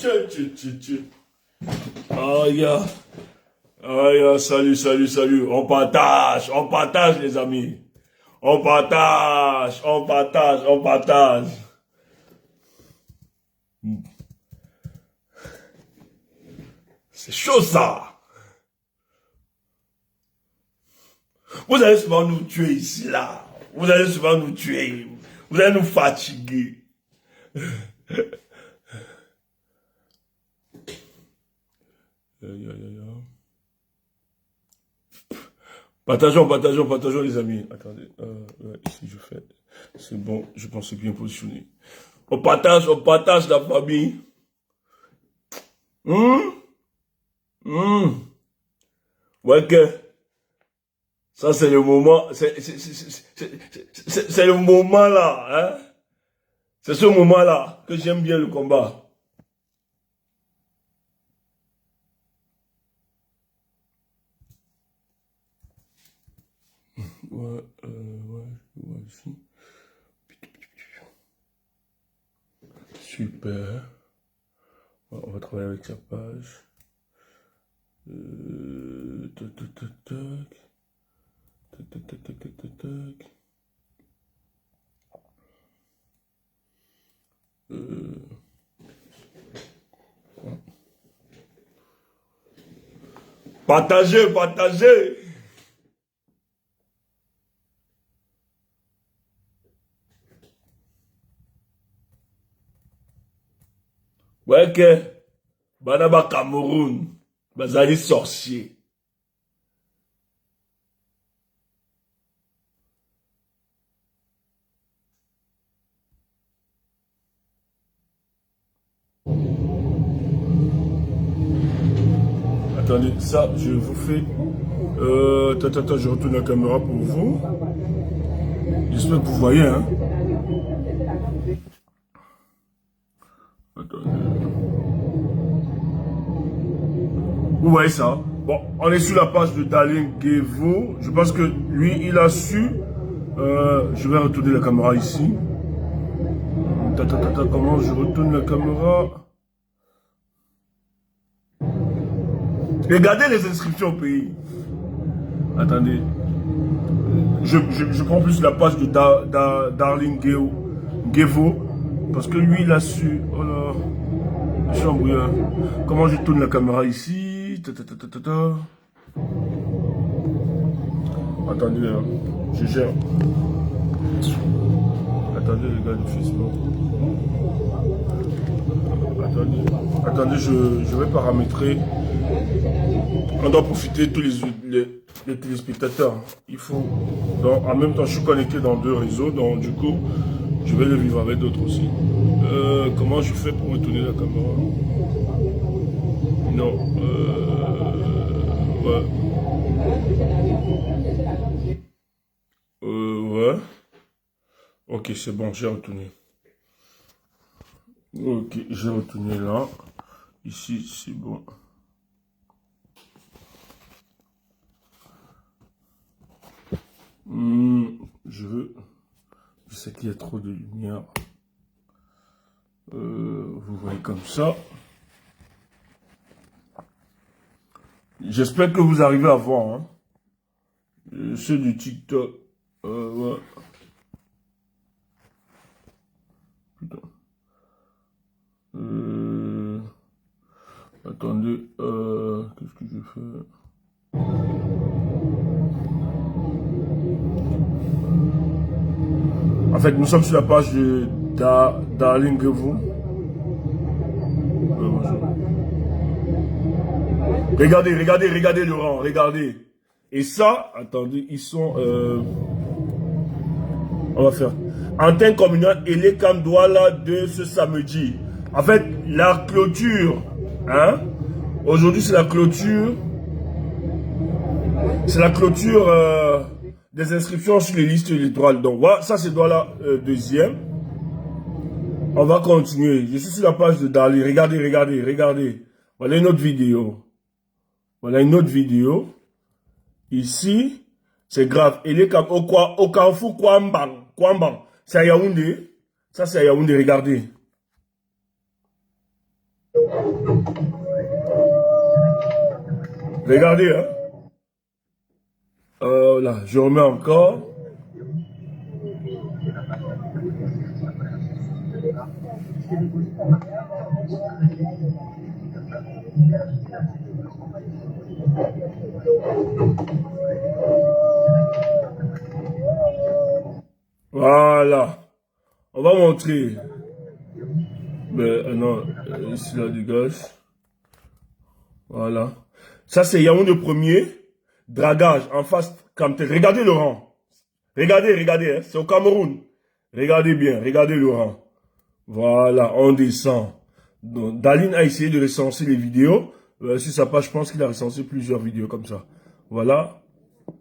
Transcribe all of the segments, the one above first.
Tchè. Ah, yeah. Ah, yeah. Salut. On partage, les amis. On partage. C'est chaud, ça. Vous allez souvent nous tuer ici, là. Vous allez souvent nous tuer. Vous allez nous fatiguer. Partageons, les amis. Attendez, ouais, ici je fais. C'est bon, je pense que c'est bien positionné. On partage la famille. Hum, Ouais que ça c'est le moment, c'est le moment là, hein. C'est ce moment là que j'aime bien le combat. Ouais, ici. Super. Ouais, on va travailler avec sa page. Tac. Tac. Partagez. Ouais que, Banaba Cameroun, Bazali sorcier. Attendez, ça, je vous fais... attends, je retourne la caméra pour vous. J'espère que vous voyez, hein. Attendez. Vous voyez ça? Bon, on est sur la page de Darling Gevo. Je pense que lui, il a su. Je vais retourner la caméra ici. Comment je retourne la caméra? Regardez les inscriptions au pays. Attendez. Je prends plus la page de Darling Gevo. Parce que lui, il a su. Oh là. Je suis embrouillé. Comment je tourne la caméra ici? Attendez, hein. Je gère. Attendez, les gars du Facebook. Attendez, je vais paramétrer. On doit profiter tous les téléspectateurs. Il faut. Donc, en même temps, je suis connecté dans 2 réseaux. Donc, du coup, je vais le vivre avec d'autres aussi. Comment je fais pour retourner la caméra? Non. Ouais. Ouais. Ok, c'est bon, j'ai retourné. Ok, j'ai retourné là. Ici, c'est bon. Je sais qu'il y a trop de lumière. Vous voyez comme ça. J'espère que vous arrivez à voir. Hein. Ceux du TikTok. Ouais. Putain. Attendez. Qu'est-ce que je fais? fait, nous sommes sur la page de Darling Gevo. Regardez, regardez, regardez Laurent, regardez. Et ça, attendez, ils sont... on va faire antenne communale et les Douala de ce samedi. En fait, la clôture, hein, aujourd'hui c'est la clôture. C'est la clôture des inscriptions sur les listes électorales. Donc voilà, ça c'est Douala deuxième. On va continuer. Je suis sur la page de Dali. Regardez, regardez, regardez. Voilà une autre vidéo. Voilà une autre vidéo. Ici, c'est grave. Il est au carrefour Kwambang. Kwambang. C'est à Yaoundé. Ça, c'est à Yaoundé. Regardez. Regardez, hein. Là, je remets encore. Voilà. On va montrer. Mais non, ici là du gauche. Voilà. Ça c'est Yaoundé premier. Dragage en face Kamtel. Regardez Laurent. Regardez, regardez. Hein, c'est au Cameroun. Regardez bien. Regardez Laurent. Voilà. On descend. Donc, Daline a essayé de recenser les vidéos. Sur sa page, je pense qu'il a recensé plusieurs vidéos comme ça. Voilà.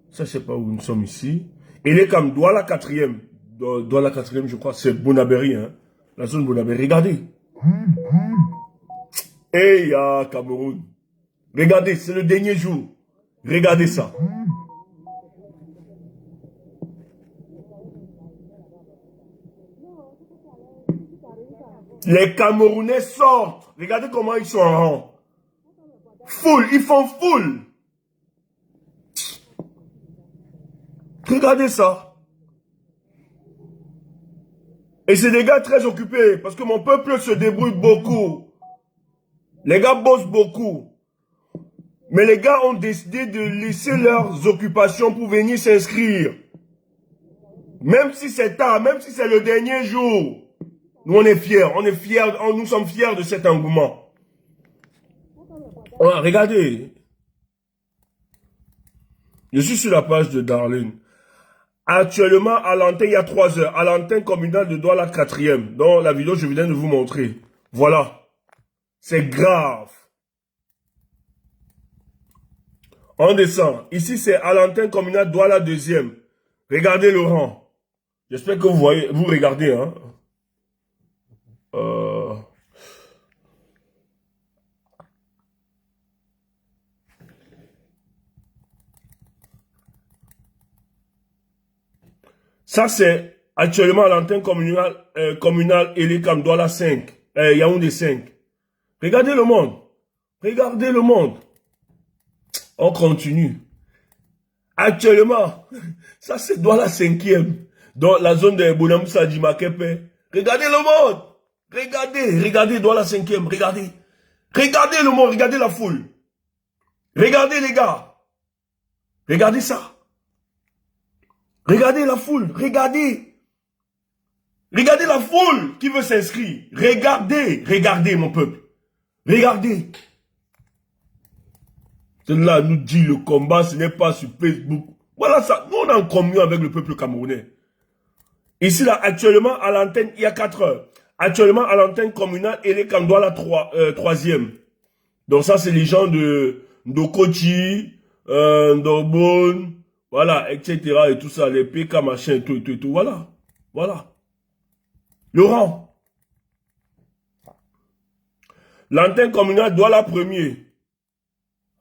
Ça, je sais pas où nous sommes ici. Et les Cam, Douala quatrième. Douala quatrième, je crois, c'est Bonabéry. Hein. La zone Bonabéry. Regardez. Hey, Cameroun. Regardez, c'est le dernier jour. Regardez ça. Les Camerounais sortent. Regardez comment ils sont en rang. Full, ils font full. Regardez ça. Et c'est des gars très occupés parce que mon peuple se débrouille beaucoup. Les gars bossent beaucoup. Mais les gars ont décidé de laisser leurs occupations pour venir s'inscrire. Même si c'est tard, même si c'est le dernier jour. Nous on est fiers, nous sommes fiers de cet engouement. Oh, regardez. Je suis sur la page de Darlene. Actuellement, à l'antenne, il y a 3 heures. À l'antenne communale de Douala 4e. Dans la vidéo, je viens de vous montrer. Voilà. C'est grave. On descend. Ici, c'est à l'antenne communale Douala 2e. Regardez Laurent. J'espère que vous voyez, vous regardez, hein. Ça, c'est actuellement à l'antenne communale Elikam Douala 5. Yaoundé 5. Regardez le monde. Regardez le monde. On continue. Actuellement, ça c'est Douala 5e. Dans la zone de Bonamoussa Djimakepe. Regardez le monde. Regardez, regardez Douala 5e. Regardez. Regardez le monde, regardez la foule. Regardez les gars. Regardez ça. Regardez la foule, regardez. Regardez la foule qui veut s'inscrire. Regardez, regardez mon peuple. Regardez. Cela nous dit le combat, ce n'est pas sur Facebook. Voilà ça, nous on est en communion avec le peuple camerounais. Ici là, actuellement à l'antenne, il y a 4 heures. Actuellement à l'antenne communale, et les Douala 3e. Donc ça c'est les gens de Ndokochi, Ndobon. Voilà, etc. et tout ça, les PK, machin, tout, voilà. Voilà. Laurent. L'antenne communale Douala premier.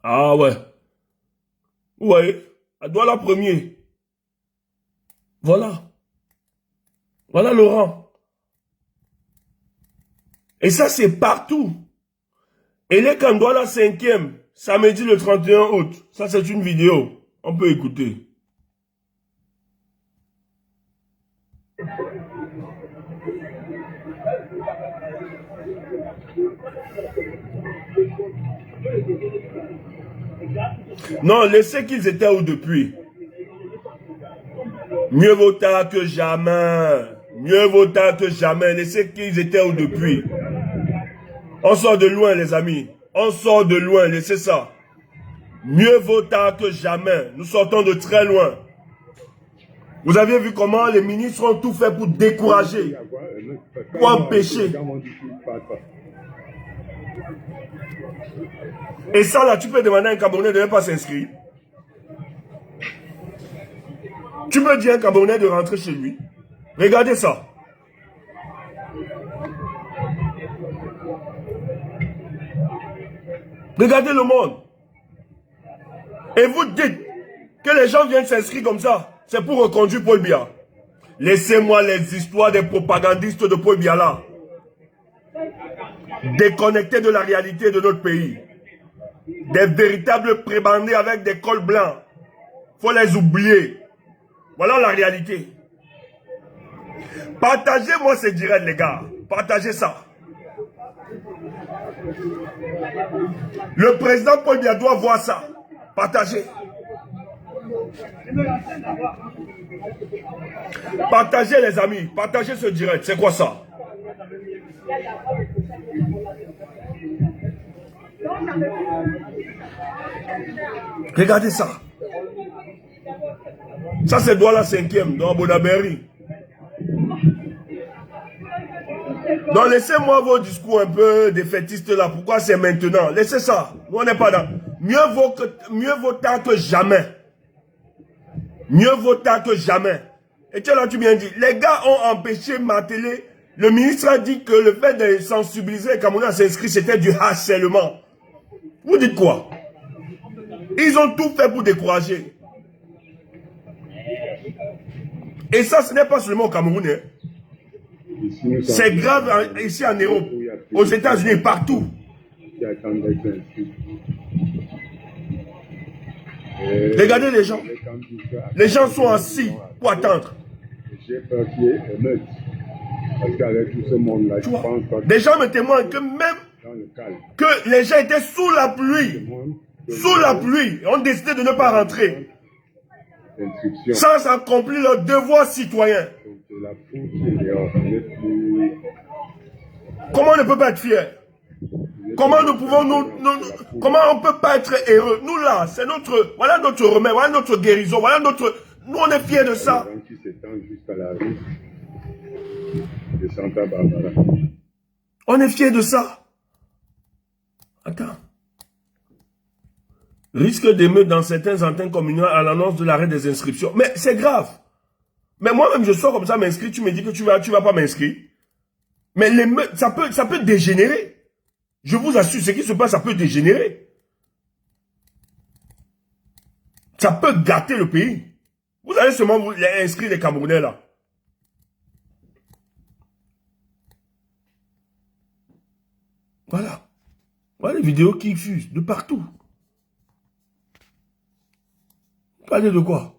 Ah ouais. Ouais. Douala premier. Voilà. Voilà Laurent. Et ça, c'est partout. Et les Douala 5e, samedi le 31 août. Ça, c'est une vidéo. On peut écouter. Non, laissez qu'ils étaient où depuis. Mieux vaut tard que jamais. Mieux vaut tard que jamais. Laissez qu'ils étaient où depuis. On sort de loin, les amis. On sort de loin, laissez ça. Mieux vaut tard que jamais. Nous sortons de très loin. Vous avez vu comment les ministres ont tout fait pour décourager, pour empêcher. Et ça, là, tu peux demander à un Camerounais de ne pas s'inscrire. Tu peux dire à un Camerounais de rentrer chez lui. Regardez ça. Regardez le monde. Et vous dites que les gens viennent s'inscrire comme ça. C'est pour reconduire Paul Biya. Laissez-moi les histoires des propagandistes de Paul Biya là. Déconnectés de la réalité de notre pays. Des véritables prébandés avec des cols blancs. Faut les oublier. Voilà la réalité. Partagez-moi ces directs, les gars. Partagez ça. Le président Paul Biya doit voir ça. Partagez. Partagez, les amis. Partagez ce direct. C'est quoi ça? Regardez ça. Ça, c'est Douala 5e dans Bonabéry. Donc, laissez-moi vos discours un peu défaitistes là. Pourquoi c'est maintenant? Laissez ça. Nous, on n'est pas dans. Mieux vaut tard que jamais. Mieux vaut tard que jamais. Et tu l'as bien dit. Les gars ont empêché ma télé. Le ministre a dit que le fait de sensibiliser les Camerounais à s'inscrire, c'était du harcèlement. Vous dites quoi? Ils ont tout fait pour décourager. Et ça, ce n'est pas seulement au Cameroun. C'est grave ici en Europe, aux États-Unis, partout. Regardez les gens. Les gens sont assis pour attendre. J'ai peur qu'il y ait émeute. Parce qu'avec tout ce monde-là, je pense pas des gens me témoignent que même que les gens étaient sous la pluie. Sous la pluie. On décidé de ne pas rentrer. Sans accomplir leur devoir citoyen. Comment on ne peut pas être fier? Comment nous pouvons comment on ne peut pas être heureux? Nous là, c'est notre, voilà notre remède, voilà notre guérison, voilà notre, nous on est fiers de ça. On est fiers de ça. Attends. Risque d'émeute dans certaines antennes communales à l'annonce de l'arrêt des inscriptions. Mais c'est grave. Mais moi-même, je sors comme ça m'inscrire, tu me dis que tu vas pas m'inscrire. Mais l'émeute, ça peut dégénérer. Je vous assure, ce qui se passe, ça peut dégénérer. Ça peut gâter le pays. Vous allez seulement vous inscrire les Camerounais là. Voilà. Voilà les vidéos qui fusent de partout. Vous parlez de quoi?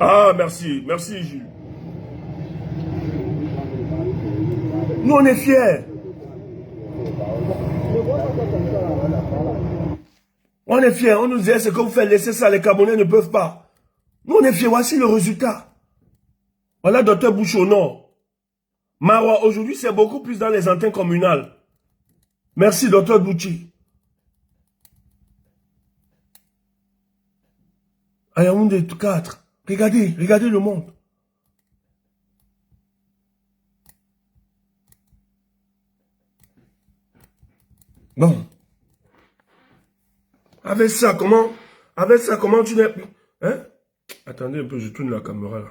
Ah, merci. Merci, Jules. Nous, on est fiers. On est fiers. On nous disait, ce que vous faites, laissez ça, les Camerounais ne peuvent pas. Nous, on est fiers. Voici le résultat. Voilà, docteur Bouchot, non. Marois, aujourd'hui, c'est beaucoup plus dans les antennes communales. Merci, docteur Bouchi. Ayaoundé 4. Regardez, regardez le monde. Bon. Avec ça, comment tu n'es... Hein? Attendez un peu, je tourne la caméra là.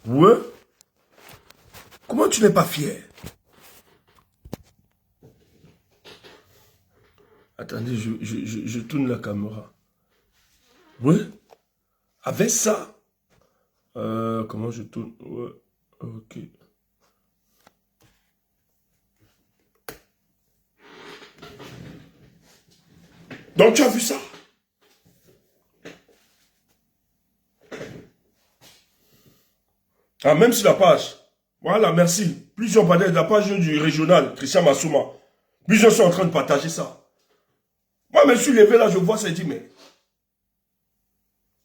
Ouais? Comment tu n'es pas fier? Attendez, je tourne la caméra. Ouais? Avec ça? Comment je tourne? Ouais. Ok. Donc tu as vu ça? Ah, même sur la page. Voilà, merci. Plusieurs partageent la page du régional, Christian Massouma. Plusieurs sont en train de partager ça. Moi, je me suis levé là, je vois ça et je dis, mais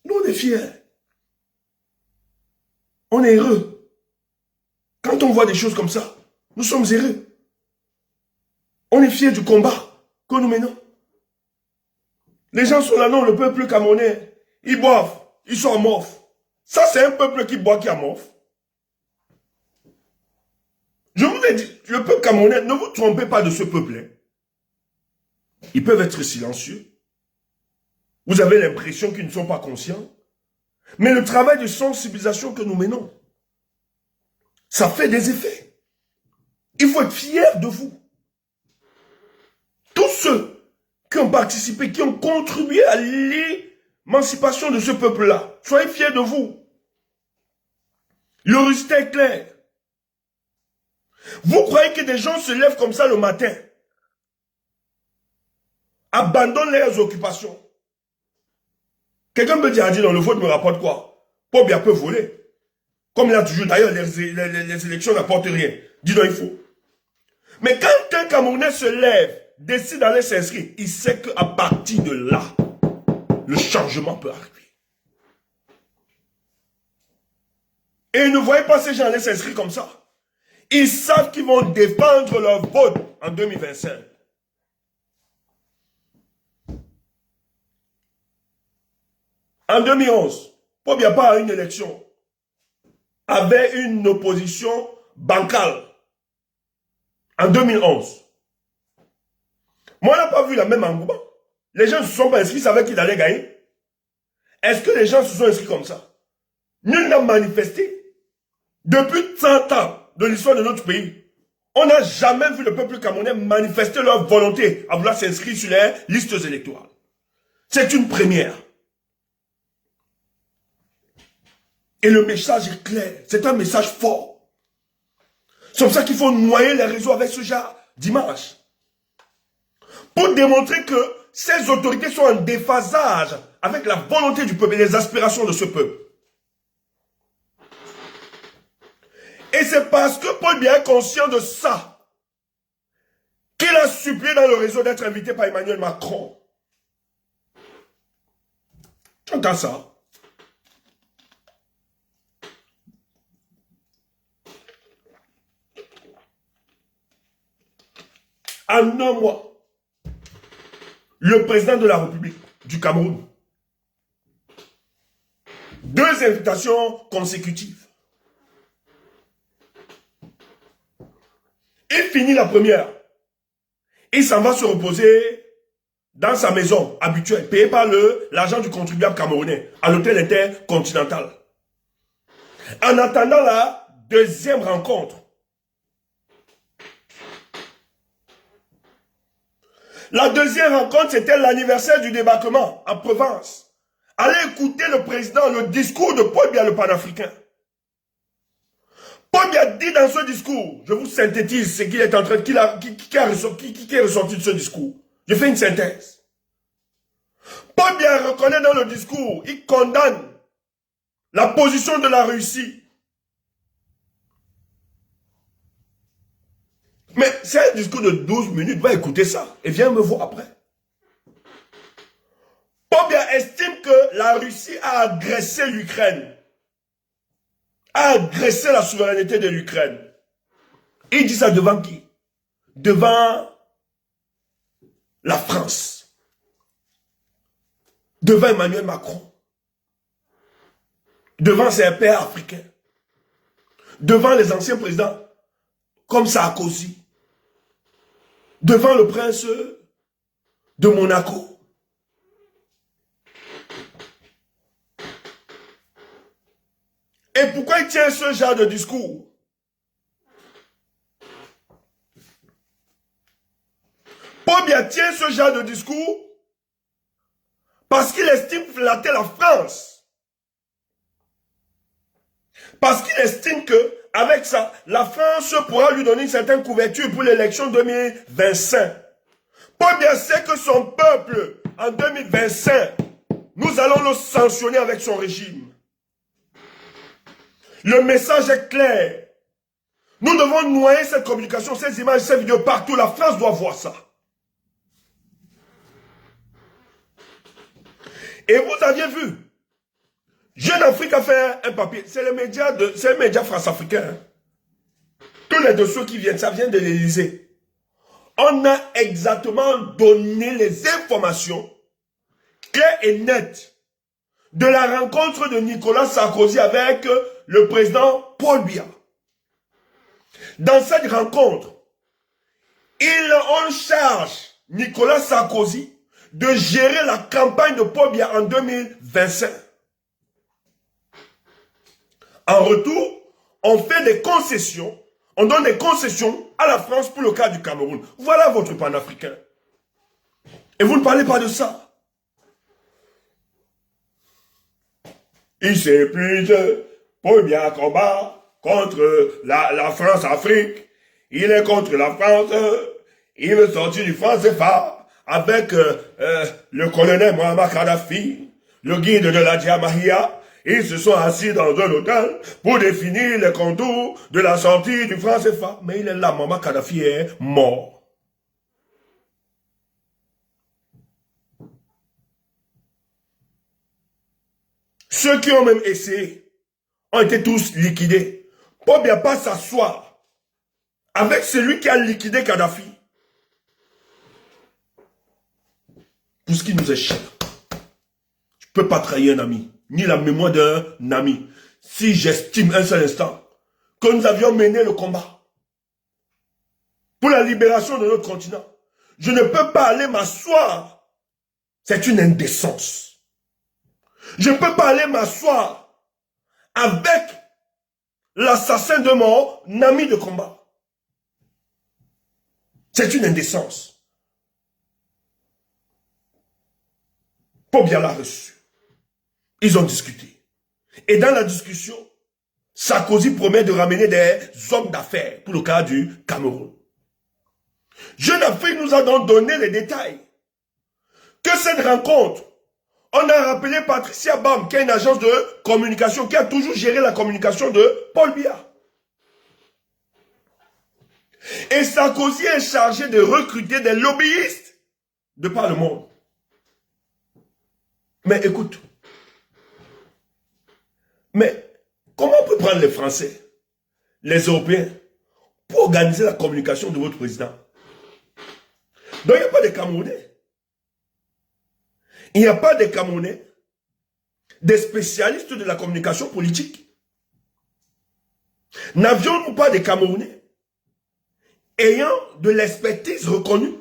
nous, on est fiers. On est heureux. Quand on voit des choses comme ça, nous sommes heureux. On est fiers du combat que nous menons. Les gens sont là, non, le peuple camerounais, ils boivent, ils sont amorphes. Ça, c'est un peuple qui boit, qui est amorphe. Je vous ai dit, le peuple camerounais, ne vous trompez pas de ce peuple. Ils peuvent être silencieux. Vous avez l'impression qu'ils ne sont pas conscients. Mais le travail de sensibilisation que nous menons, ça fait des effets. Il faut être fier de vous. Tous ceux qui ont participé, qui ont contribué à l'émancipation de ce peuple-là, soyez fiers de vous. Le résultat est clair. Vous croyez que des gens se lèvent comme ça le matin, abandonnent leurs occupations. Quelqu'un me dit, non, le vote me rapporte quoi? Pobia peut voler. Comme il a toujours, d'ailleurs, les élections n'apportent rien. Dis donc, il faut. Mais quand un Camerounais se lève, décide d'aller s'inscrire, il sait qu'à partir de là, le changement peut arriver. Et ne voyez pas ces gens aller s'inscrire comme ça. Ils savent qu'ils vont défendre leur vote en 2025. En 2011, Pobia pas à une élection, avait une opposition bancale. En 2011. Moi, on n'a pas vu la même engouement. Les gens ne se sont pas inscrits, ils savaient qu'ils allaient gagner. Est-ce que les gens se sont inscrits comme ça? Nul n'a manifesté. Depuis 100 ans de l'histoire de notre pays, on n'a jamais vu le peuple camerounais manifester leur volonté à vouloir s'inscrire sur les listes électorales. C'est une première. Et le message est clair. C'est un message fort. C'est pour ça qu'il faut noyer les réseaux avec ce genre d'images. Pour démontrer que ces autorités sont en déphasage avec la volonté du peuple et les aspirations de ce peuple. Et c'est parce que Paul Biya est conscient de ça qu'il a supplié dans le réseau d'être invité par Emmanuel Macron. Tu entends ça? En un mois, le président de la République du Cameroun, 2 invitations consécutives. Il finit la première. Il s'en va se reposer dans sa maison habituelle, payée par l'argent du contribuable camerounais, à l'hôtel intercontinental. En attendant la deuxième rencontre, la deuxième rencontre, c'était l'anniversaire du débarquement en Provence. Allez écouter le président, le discours de Paul Biya, le panafricain. Paul Biya dit dans ce discours, je vous synthétise ce qu'il est en train, qui est ressorti de ce discours. Je fais une synthèse. Paul Biya reconnaît dans le discours, il condamne la position de la Russie. Mais c'est un discours de 12 minutes, va écouter ça et viens me voir après. Paul Biya estime que la Russie a agressé l'Ukraine, a agressé la souveraineté de l'Ukraine. Il dit ça devant qui? Devant la France, devant Emmanuel Macron, devant ses pairs africains, devant les anciens présidents comme Sarkozy, devant le prince de Monaco. Et pourquoi il tient ce genre de discours? Paul Biya tient ce genre de discours parce qu'il estime flatter la France. Parce qu'il estime que avec ça, la France pourra lui donner une certaine couverture pour l'élection 2025. Paul Biya sait que son peuple, en 2025, nous allons le sanctionner avec son régime. Le message est clair. Nous devons noyer cette communication, ces images, ces vidéos partout. La France doit voir ça. Et vous aviez vu, Jeune Afrique a fait un papier. C'est le média France-africain. Hein. Tous les dossiers qui viennent, ça vient de l'Élysée. On a exactement donné les informations claires et nettes de la rencontre de Nicolas Sarkozy avec le président Paul Biya. Dans cette rencontre, on charge Nicolas Sarkozy de gérer la campagne de Paul Biya en 2025. En retour, on fait des concessions, on donne des concessions à la France pour le cas du Cameroun. Voilà votre panafricain. Et vous ne parlez pas de ça. Il s'épuise, Paul Biya combat contre la France-Afrique. Il est contre la France. Il veut sortir du franc CFA avec le colonel Mohamed Kadhafi, le guide de la Djamahia. Ils se sont assis dans un hôtel pour définir les contours de la sortie du franc CFA. Mais il est là, Mohamed Kadhafi est mort. Ceux qui ont même essayé ont été tous liquidés. Paul Biya pas s'asseoir avec celui qui a liquidé Kadhafi. Pour ce qui nous est cher. Je ne peux pas trahir un ami, ni la mémoire d'un ami, si j'estime un seul instant que nous avions mené le combat pour la libération de notre continent. Je ne peux pas aller m'asseoir. C'est une indécence. Je ne peux pas aller m'asseoir avec l'assassin de mon ami de combat. C'est une indécence. Paul Biya l'a reçu. Ils ont discuté. Et dans la discussion, Sarkozy promet de ramener des hommes d'affaires pour le cas du Cameroun. Jeune Afrique nous a donc donné les détails. Que cette rencontre, on a rappelé Patricia Bam, qui est une agence de communication, qui a toujours géré la communication de Paul Biya. Et Sarkozy est chargé de recruter des lobbyistes de par le monde. Mais écoute, mais comment on peut prendre les Français, les Européens, pour organiser la communication de votre président? Donc il n'y a pas de Camerounais. Il n'y a pas de Camerounais, des spécialistes de la communication politique. N'avions-nous pas de Camerounais ayant de l'expertise reconnue,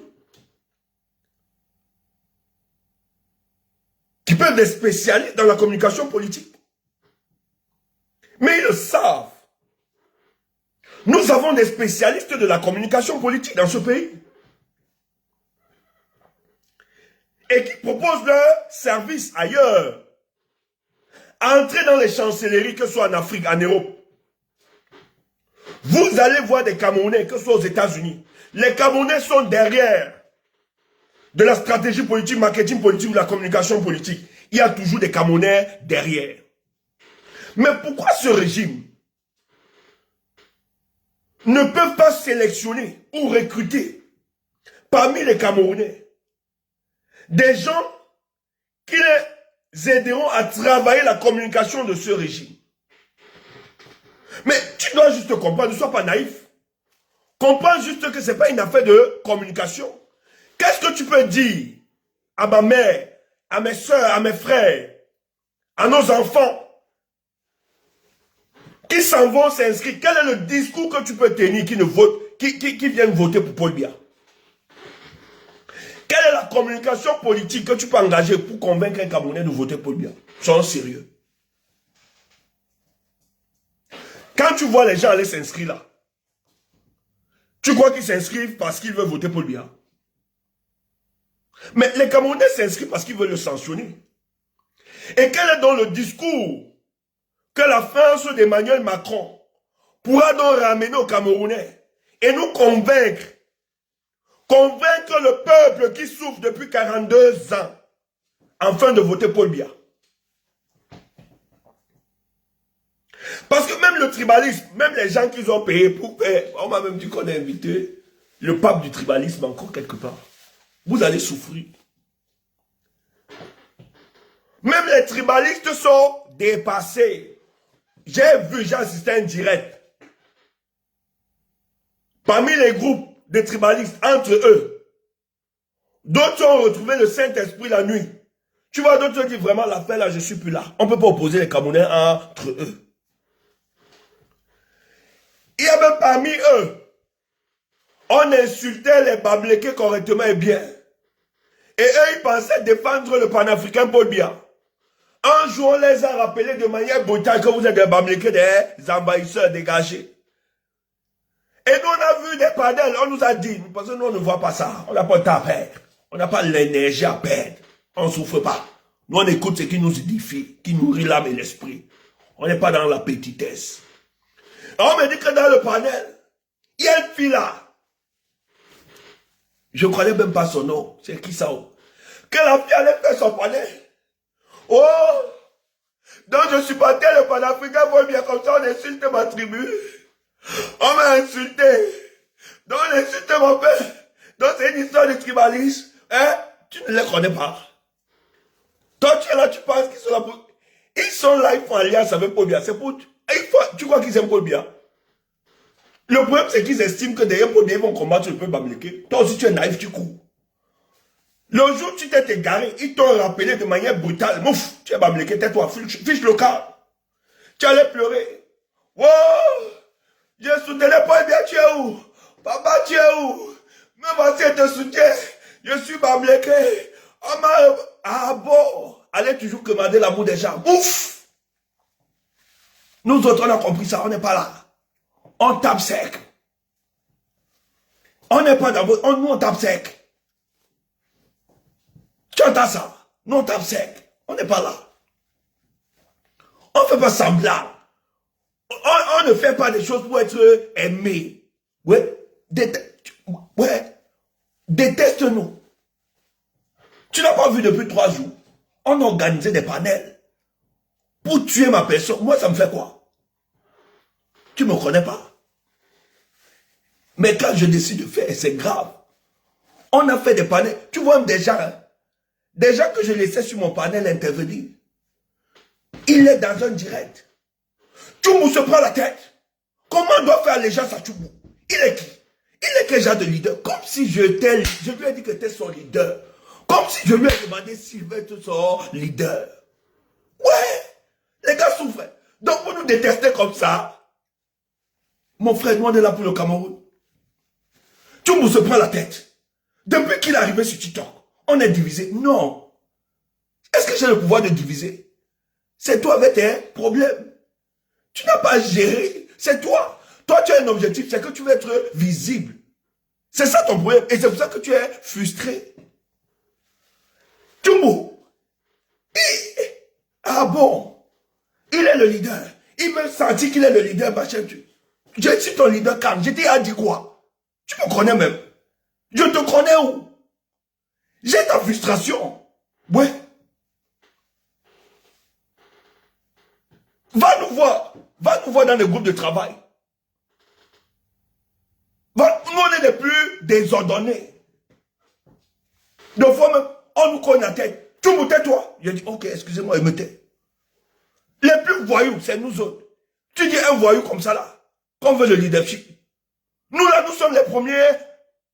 qui peuvent être des spécialistes dans la communication politique? Mais ils le savent. Nous avons des spécialistes de la communication politique dans ce pays. Et qui proposent leurs services ailleurs. Entrez dans les chancelleries, que ce soit en Afrique, en Europe. Vous allez voir des Camerounais, que ce soit aux États-Unis. Les Camerounais sont derrière de la stratégie politique, marketing politique ou la communication politique. Il y a toujours des Camerounais derrière. Mais pourquoi ce régime ne peut pas sélectionner ou recruter parmi les Camerounais des gens qui les aideront à travailler la communication de ce régime? Mais tu dois juste comprendre, ne sois pas naïf. Comprends juste que ce n'est pas une affaire de communication. Qu'est-ce que tu peux dire à ma mère, à mes soeurs, à mes frères, à nos enfants qui s'en vont s'inscrire? Quel est le discours que tu peux tenir qui viennent voter pour Paul Biya? Quelle est la communication politique que tu peux engager pour convaincre un Camerounais de voter Paul Biya? Sois sérieux. Quand tu vois les gens aller s'inscrire là, tu crois qu'ils s'inscrivent parce qu'ils veulent voter Paul Biya? Mais les Camerounais s'inscrivent parce qu'ils veulent le sanctionner. Et quel est donc le discours que la France d'Emmanuel Macron pourra donc ramener aux Camerounais et nous convaincre le peuple qui souffre depuis 42 ans afin de voter Paul Biya? Parce que même le tribalisme, même les gens qui ont payé pour payer, on m'a même dit qu'on a invité le pape du tribalisme encore quelque part. Vous allez souffrir. Même les tribalistes sont dépassés. J'ai assisté à un direct. Parmi les groupes de tribalistes, entre eux, d'autres ont retrouvé le Saint-Esprit la nuit. Tu vois, d'autres disent vraiment l'affaire là, je suis plus là. On ne peut pas opposer les Camerounais entre eux. Il y avait parmi eux, on insultait les Bamlékés correctement et bien. Et eux, ils pensaient défendre le panafricain Paul Biya. Un jour, on les a rappelés de manière brutale que vous êtes des Bamlékés, des envahisseurs dégagés. Et nous, on a vu des panels, on nous a dit, parce que nous, on ne voit pas ça. On n'a pas de temps à perdre. On n'a pas l'énergie à perdre. On ne souffre pas. Nous, on écoute ce qui nous édifie, qui nourrit l'âme et l'esprit. On n'est pas dans la petitesse. On me dit que dans le panel, il y a une fille là. Je ne connais même pas son nom. C'est qui ça? Que la fille allait faire son panel. Oh! Donc je supportais le panafricain pour bien comme ça, on insulte ma tribu. On m'a insulté. Donc on insulte mon père. Donc c'est une histoire de tribalisme. Hein? Tu ne les connais pas. Toi tu es là, tu penses qu'ils sont là pour... Ils sont là, ils font alliance avec Paul Biya. C'est pour... Tu crois qu'ils aiment Paul Biya? Le problème, c'est qu'ils estiment que derrière Paul Biya, ils vont combattre le peuple bamléké. Toi aussi, tu es naïf, tu cours. Le jour où tu t'es égaré, ils t'ont rappelé de manière brutale. Mouf, tu es bamléké, tais-toi, fiche le cas. Tu allais pleurer. Wow! Je soutenais Paul Biya, tu es où? Papa, tu es où? Me voici, je te soutiens. Je suis bamléké. Oh, ah bon? Allez toujours commander l'amour des gens. Ouf! Nous autres, on a compris ça, on n'est pas là. On tape sec. On n'est pas dans votre... Nous, on tape sec. Tu entends ça? Nous, on tape sec. On n'est pas là. On ne fait pas semblant. On ne fait pas des choses pour être aimé. Ouais. Déteste-nous. Tu n'as pas vu depuis 3 jours. On organisait des panels pour tuer ma personne. Moi, ça me fait quoi? Tu ne me connais pas. Mais quand je décide de faire, c'est grave. On a fait des panels. Tu vois des gens, hein? Des gens que je laissais sur mon panel intervenir. Il est dans un direct. Tchoumou se prend la tête. Comment on doit faire les gens à Tchoumou? Il est qui? Il est quel genre de leader? Comme si je lui ai dit que tu es son leader. Comme si je lui ai demandé s'il veut être son leader. Ouais, les gars souffrent. Donc vous nous détestez comme ça. Mon frère, nous on est là pour le Cameroun. Tchoumou se prend la tête. Depuis qu'il est arrivé sur TikTok, on est divisé. Non. Est-ce que j'ai le pouvoir de diviser? C'est toi avec tes problèmes. Tu n'as pas géré. C'est toi. Toi, tu as un objectif, c'est que tu veux être visible. C'est ça ton problème. Et c'est pour ça que tu es frustré. Tchoumou. Ah bon? Il est le leader. Il me sentit qu'il est le leader, machin. Je suis ton leader calme. Je t'ai dit quoi? Tu me connais même. Je te connais où? J'ai ta frustration. Ouais. Va nous voir. Va nous voir dans les groupes de travail. Nous, on est les plus désordonnés. De fois même, on nous cogne la tête. Tu me tais-toi. Je dis, ok, excusez-moi, il me tait. Les plus voyous, c'est nous autres. Tu dis un voyou comme ça là, qu'on veut le leadership. Nous là, nous sommes les premiers,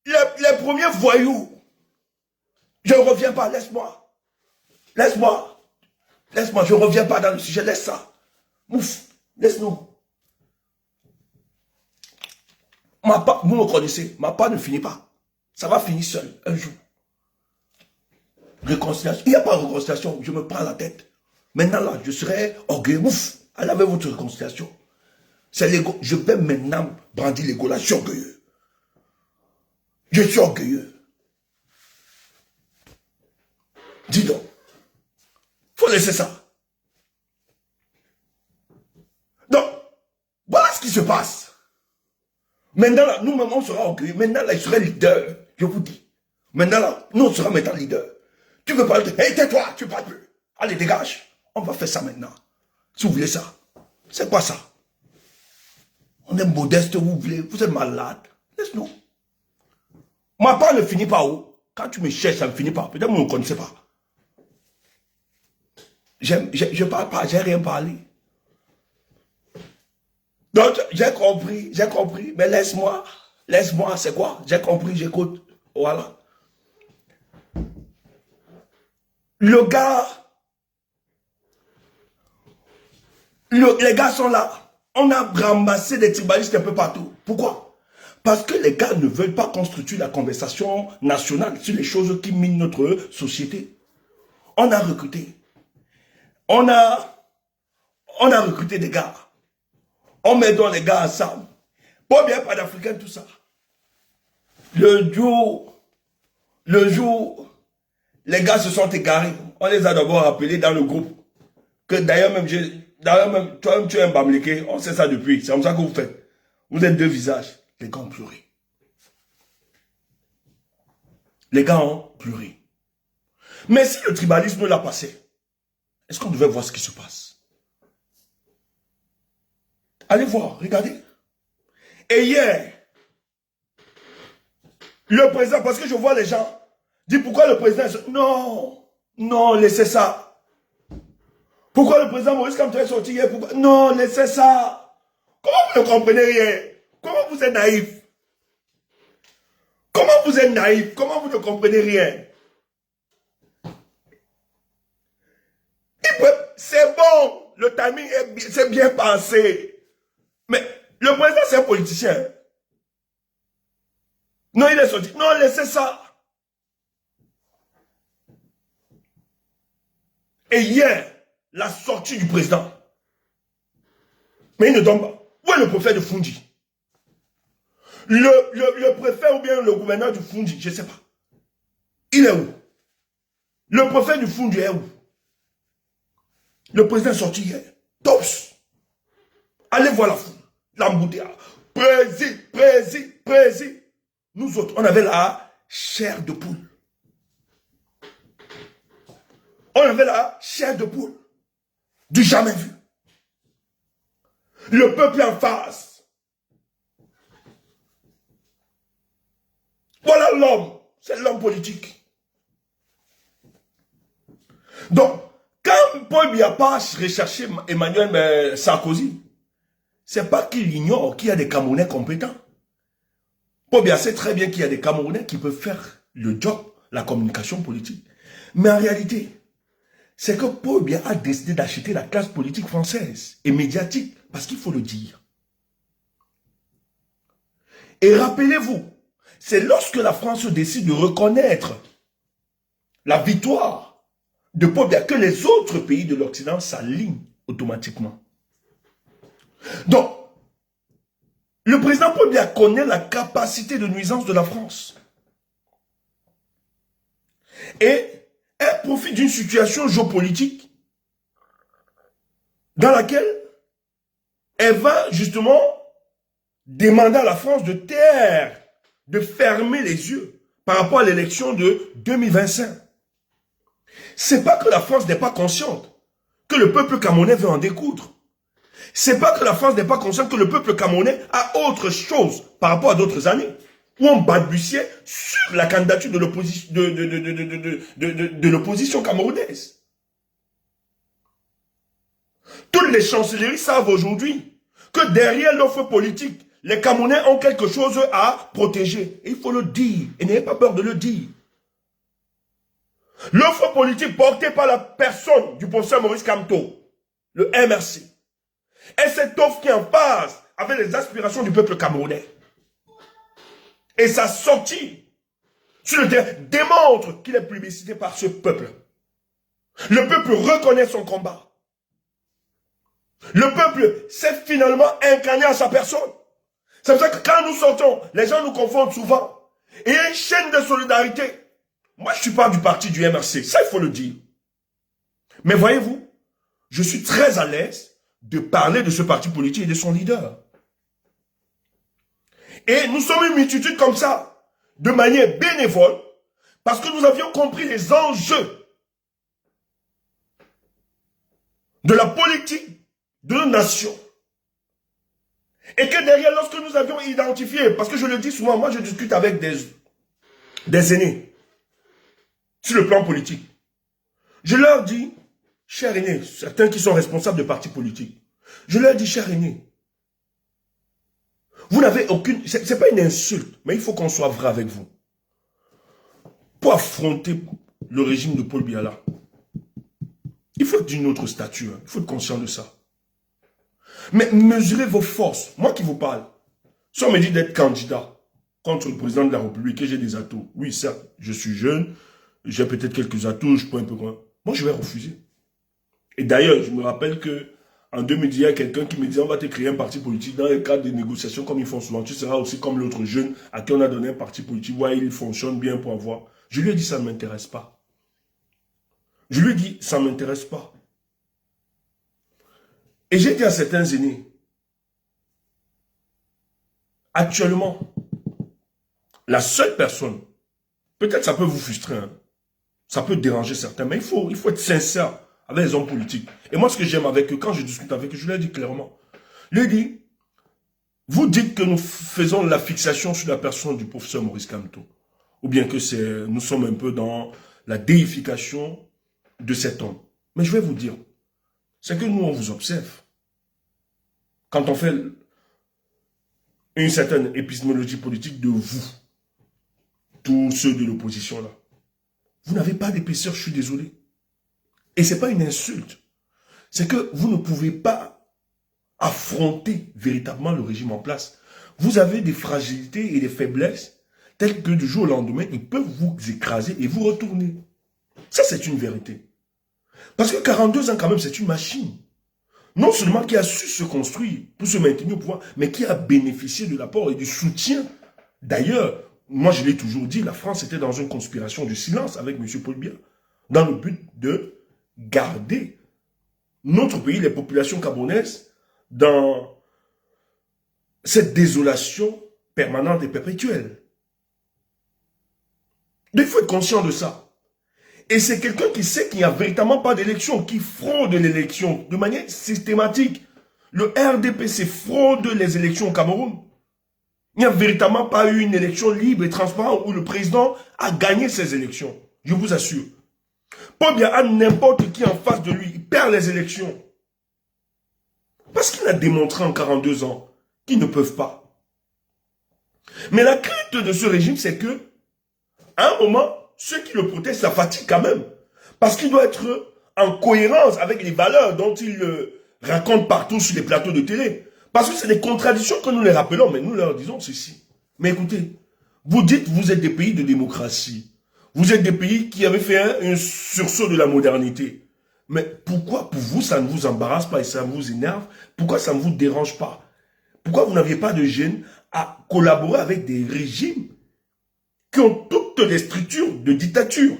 les premiers voyous. Je ne reviens pas, laisse-moi. Laisse-moi. Laisse-moi, je ne reviens pas dans le sujet, laisse ça. Ouf, laisse-nous. Vous me connaissez, ma part ne finit pas. Ça va finir seul, un jour. Réconciliation. Il n'y a pas de réconciliation, je me prends la tête. Maintenant là, je serai orgueilleux. Ouf, allez avec votre réconciliation. C'est l'ego. Je vais maintenant brandir l'ego là, je suis orgueilleux. Je suis orgueilleux. Dis donc. Faut laisser ça. Donc, voilà ce qui se passe. Maintenant là, nous-mêmes, on sera orgueilleux. Maintenant là, il sera leader. Je vous dis. Maintenant là, nous, on sera maintenant leader. Tu veux parler de... Hé, tais-toi, tu parles plus. Allez, dégage. On va faire ça maintenant. Si vous voulez ça. C'est quoi ça? On est modeste, vous voulez. Vous êtes malade. Laisse-nous. Ma part ne finit pas où? Quand tu me cherches, ça ne finit pas. Peut-être que vous ne me connaissez pas. Je parle pas, j'ai rien parlé. Donc, j'ai compris, mais laisse-moi, c'est quoi? J'ai compris, j'écoute. Voilà. Le gars, les gars sont là. On a ramassé des tribalistes un peu partout. Pourquoi? Parce que les gars ne veulent pas construire la conversation nationale sur les choses qui minent notre société. On a recruté. On a recruté des gars. On met donc les gars ensemble. Pas bien, pas d'Africains, tout ça. Le jour, les gars se sont égarés. On les a d'abord appelés dans le groupe. Que d'ailleurs même, toi-même tu es un Bamléké, on sait ça depuis. C'est comme ça que vous faites. Vous êtes deux visages. Les gars ont pleuré. Les gars ont pleuré. Mais si le tribalisme l'a passé, est-ce qu'on devait voir ce qui se passe? Allez voir, regardez. Et hier, le président, parce que je vois les gens, dit pourquoi le président... Non, laissez ça. Pourquoi le président Maurice Kamto est sorti hier? Non, laissez ça. Comment vous ne comprenez rien? Comment vous êtes naïf? Comment vous êtes naïf? Comment vous ne comprenez rien? C'est bon, le timing c'est bien pensé. Mais le président, c'est un politicien. Non, il est sorti. Non, laissez ça. Et hier, la sortie du président. Mais il ne donne pas. Où est le préfet de Fundi? Le préfet ou bien le gouverneur du Fundi, je ne sais pas. Il est où? Le préfet du Fundi est où? Le président est sorti hier. Tops. Allez voir la foule. L'embouteillage. Président. Nous autres, on avait la chair de poule. On avait la chair de poule. Du jamais vu. Le peuple en face. Voilà l'homme. C'est l'homme politique. Donc, quand Paul Biya pas recherché Emmanuel Sarkozy, c'est pas qu'il ignore qu'il y a des Camerounais compétents. Paul Biya sait très bien qu'il y a des Camerounais qui peuvent faire le job, la communication politique. Mais en réalité, c'est que Paul Biya a décidé d'acheter la classe politique française et médiatique, parce qu'il faut le dire. Et rappelez-vous, c'est lorsque la France décide de reconnaître la victoire de Paul Biya que les autres pays de l'Occident s'alignent automatiquement. Donc, le président Paul Biya connaît la capacité de nuisance de la France. Et elle profite d'une situation géopolitique dans laquelle elle va justement demander à la France de taire, de fermer les yeux par rapport à l'élection de 2025. C'est pas que la France n'est pas consciente que le peuple camerounais veut en découdre. C'est pas que la France n'est pas consciente que le peuple camerounais a autre chose par rapport à d'autres années où on balbutiait sur la candidature de l'opposition camerounaise. Toutes les chancelleries savent aujourd'hui que derrière l'offre politique, les Camerounais ont quelque chose à protéger. Et il faut le dire. Et n'ayez pas peur de le dire. L'offre politique portée par la personne du professeur Maurice Kamto, le MRC, est cette offre qui est en phase avec les aspirations du peuple camerounais. Et sa sortie sur le terrain démontre qu'il est plébiscité par ce peuple. Le peuple reconnaît son combat. Le peuple s'est finalement incarné à sa personne. C'est pour ça que quand nous sortons, les gens nous confondent souvent. Et il y a une chaîne de solidarité. Moi, je ne suis pas du parti du MRC. Ça, il faut le dire. Mais voyez-vous, je suis très à l'aise de parler de ce parti politique et de son leader. Et nous sommes une multitude comme ça, de manière bénévole, parce que nous avions compris les enjeux de la politique de nos nations. Et que derrière, lorsque nous avions identifié, parce que je le dis souvent, moi je discute avec des aînés sur le plan politique. Je leur dis, cher aîné, certains qui sont responsables de partis politiques, je leur dis, cher aîné, vous n'avez aucune... Ce n'est pas une insulte, mais il faut qu'on soit vrai avec vous. Pour affronter le régime de Paul Biya, il faut être d'une autre stature, il faut être conscient de ça. Mais mesurez vos forces. Moi qui vous parle, si on me dit d'être candidat contre le président de la République et j'ai des atouts, oui, certes, je suis jeune, j'ai peut-être quelques atouts, je peux un peu moins. Moi, je vais refuser. Et d'ailleurs, je me rappelle que en 2010, il y a quelqu'un qui me disait on va te créer un parti politique dans le cadre des négociations comme ils font souvent. Tu seras aussi comme l'autre jeune à qui on a donné un parti politique. Ouais, il fonctionne bien pour avoir. Je lui ai dit ça ne m'intéresse pas. Je lui ai dit ça ne m'intéresse pas. Et j'ai dit à certains aînés, actuellement, la seule personne, peut-être ça peut vous frustrer, hein, ça peut déranger certains, mais il faut être sincère avec les hommes politiques. Et moi, ce que j'aime avec eux, quand je discute avec eux, je leur dis clairement, je leur dis, vous dites que nous faisons la fixation sur la personne du professeur Maurice Kamto, ou bien que nous sommes un peu dans la déification de cet homme. Mais je vais vous dire, c'est que nous, on vous observe. Quand on fait une certaine épistémologie politique de vous, tous ceux de l'opposition là, vous n'avez pas d'épaisseur, je suis désolé. Et ce n'est pas une insulte. C'est que vous ne pouvez pas affronter véritablement le régime en place. Vous avez des fragilités et des faiblesses telles que du jour au lendemain, ils peuvent vous écraser et vous retourner. Ça, c'est une vérité. Parce que 42 ans, quand même, c'est une machine. Non seulement qui a su se construire pour se maintenir au pouvoir, mais qui a bénéficié de l'apport et du soutien. D'ailleurs, moi je l'ai toujours dit, la France était dans une conspiration du silence avec M. Paul Biya, dans le but de garder notre pays, les populations camerounaises, dans cette désolation permanente et perpétuelle. Donc il faut être conscient de ça. Et c'est quelqu'un qui sait qu'il n'y a véritablement pas d'élection, qui fraude l'élection de manière systématique. Le RDPC fraude les élections au Cameroun. Il n'y a véritablement pas eu une élection libre et transparente où le président a gagné ces élections. Je vous assure. Paul Biya a n'importe qui en face de lui, il perd les élections. Parce qu'il a démontré en 42 ans qu'ils ne peuvent pas. Mais la crainte de ce régime, c'est que, à un moment, ceux qui le protègent, ça fatigue quand même. Parce qu'il doit être en cohérence avec les valeurs dont il raconte partout sur les plateaux de télé. Parce que c'est des contradictions que nous les rappelons, mais nous leur disons ceci. Mais écoutez, vous dites vous êtes des pays de démocratie. Vous êtes des pays qui avaient fait un sursaut de la modernité. Mais pourquoi pour vous ça ne vous embarrasse pas et ça vous énerve? Pourquoi ça ne vous dérange pas? Pourquoi vous n'aviez pas de gêne à collaborer avec des régimes qui ont toutes les structures de dictature?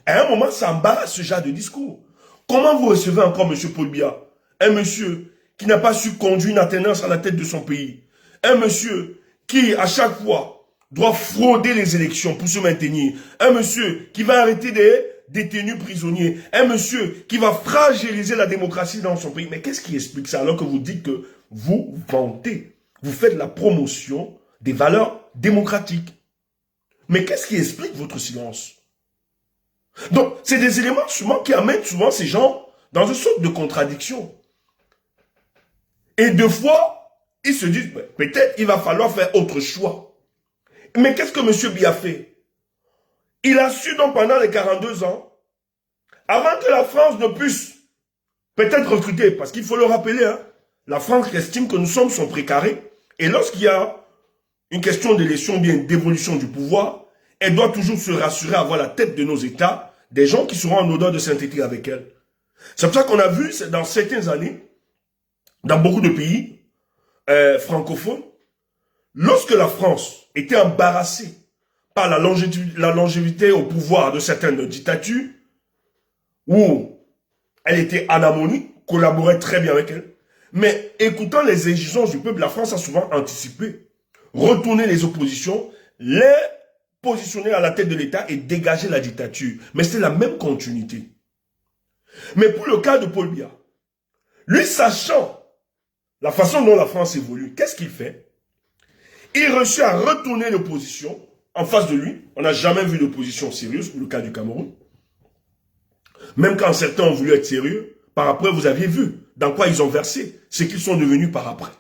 À un moment, ça embarrasse ce genre de discours. Comment vous recevez encore M. Paul Biya? Un monsieur qui n'a pas su conduire une alternance à la tête de son pays. Un monsieur qui, à chaque fois, doit frauder les élections pour se maintenir. Un monsieur qui va arrêter des détenus prisonniers. Un monsieur qui va fragiliser la démocratie dans son pays. Mais qu'est-ce qui explique ça alors que vous dites que vous vantez, vous faites la promotion des valeurs démocratiques? Mais qu'est-ce qui explique votre silence? Donc, c'est des éléments souvent qui amènent souvent ces gens dans une sorte de contradiction. Et deux fois, ils se disent, peut-être il va falloir faire autre choix. Mais qu'est-ce que M. Biya fait? Il a su donc pendant les 42 ans, avant que la France ne puisse peut-être recruter, parce qu'il faut le rappeler, hein, la France estime que nous sommes son précaré, et lorsqu'il y a une question d'élection, bien d'évolution du pouvoir, elle doit toujours se rassurer à avoir la tête de nos États, des gens qui seront en odeur de sainteté avec elle. C'est pour ça qu'on a vu dans certaines années, dans beaucoup de pays francophones, lorsque la France était embarrassée par la longévité au pouvoir de certaines dictatures, où elle était en harmonie, collaborait très bien avec elle, mais écoutant les exigences du peuple, la France a souvent anticipé, retourné les oppositions, les positionner à la tête de l'État et dégager la dictature. Mais c'est la même continuité. Mais pour le cas de Paul Biya, lui sachant la façon dont la France évolue, qu'est-ce qu'il fait? Il réussit à retourner l'opposition en face de lui. On n'a jamais vu d'opposition sérieuse pour le cas du Cameroun. Même quand certains ont voulu être sérieux, par après, vous aviez vu dans quoi ils ont versé, ce qu'ils sont devenus par après.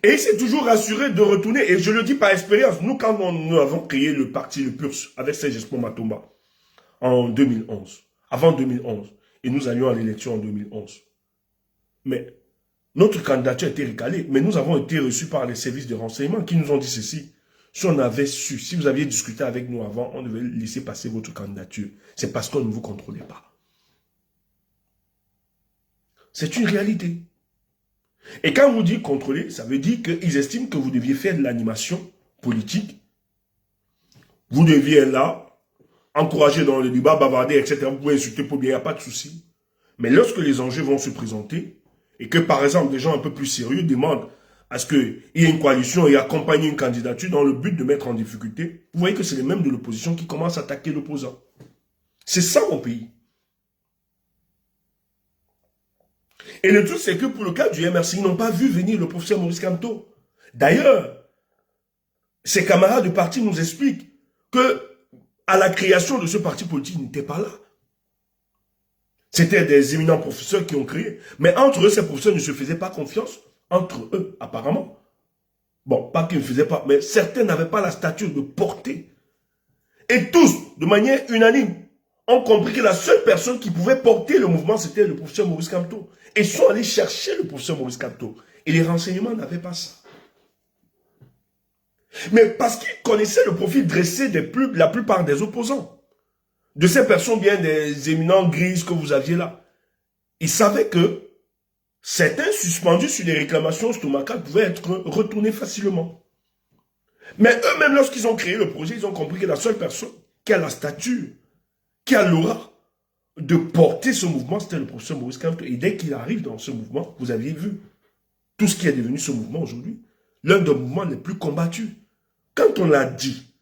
Et il s'est toujours rassuré de retourner, et je le dis par expérience, nous, quand nous avons créé le parti, le PURS, avec Serge Espoir Matomba, en 2011, avant 2011, et nous allions à l'élection en 2011. Mais notre candidature a été recalée, mais nous avons été reçus par les services de renseignement qui nous ont dit ceci. Si on avait su, si vous aviez discuté avec nous avant, on devait laisser passer votre candidature. C'est parce qu'on ne vous contrôlait pas. C'est une réalité. Et quand vous dites contrôler, ça veut dire qu'ils estiment que vous deviez faire de l'animation politique. Vous deviez être là, encourager dans le débat, bavarder, etc. Vous pouvez insulter pour bien, il n'y a pas de souci. Mais lorsque les enjeux vont se présenter, et que par exemple des gens un peu plus sérieux demandent à ce qu'il y ait une coalition et accompagner une candidature dans le but de mettre en difficulté, vous voyez que c'est les mêmes de l'opposition qui commencent à attaquer l'opposant. C'est ça mon pays. Et le truc, c'est que pour le cas du MRC, ils n'ont pas vu venir le professeur Maurice Kamto. D'ailleurs, ses camarades de parti nous expliquent que à la création de ce parti politique, ils n'étaient pas là. C'était des éminents professeurs qui ont créé. Mais entre eux, ces professeurs ne se faisaient pas confiance. Entre eux, apparemment. Bon, pas qu'ils ne faisaient pas, mais certains n'avaient pas la stature de porter. Et tous, de manière unanime, ont compris que la seule personne qui pouvait porter le mouvement, c'était le professeur Maurice Kamto. Et ils sont allés chercher le professeur Maurice Kamto. Et les renseignements n'avaient pas ça. Mais parce qu'ils connaissaient le profil dressé de la plupart des opposants. De ces personnes bien des éminents grises que vous aviez là. Ils savaient que certains suspendus sur les réclamations stomacales pouvaient être retournés facilement. Mais eux-mêmes, lorsqu'ils ont créé le projet, ils ont compris que la seule personne qui a la stature, qui a l'aura de porter ce mouvement, c'était le professeur Maurice Kamto. Et dès qu'il arrive dans ce mouvement, vous aviez vu tout ce qui est devenu ce mouvement aujourd'hui, l'un des mouvements les plus combattus. Quand on l'a dit,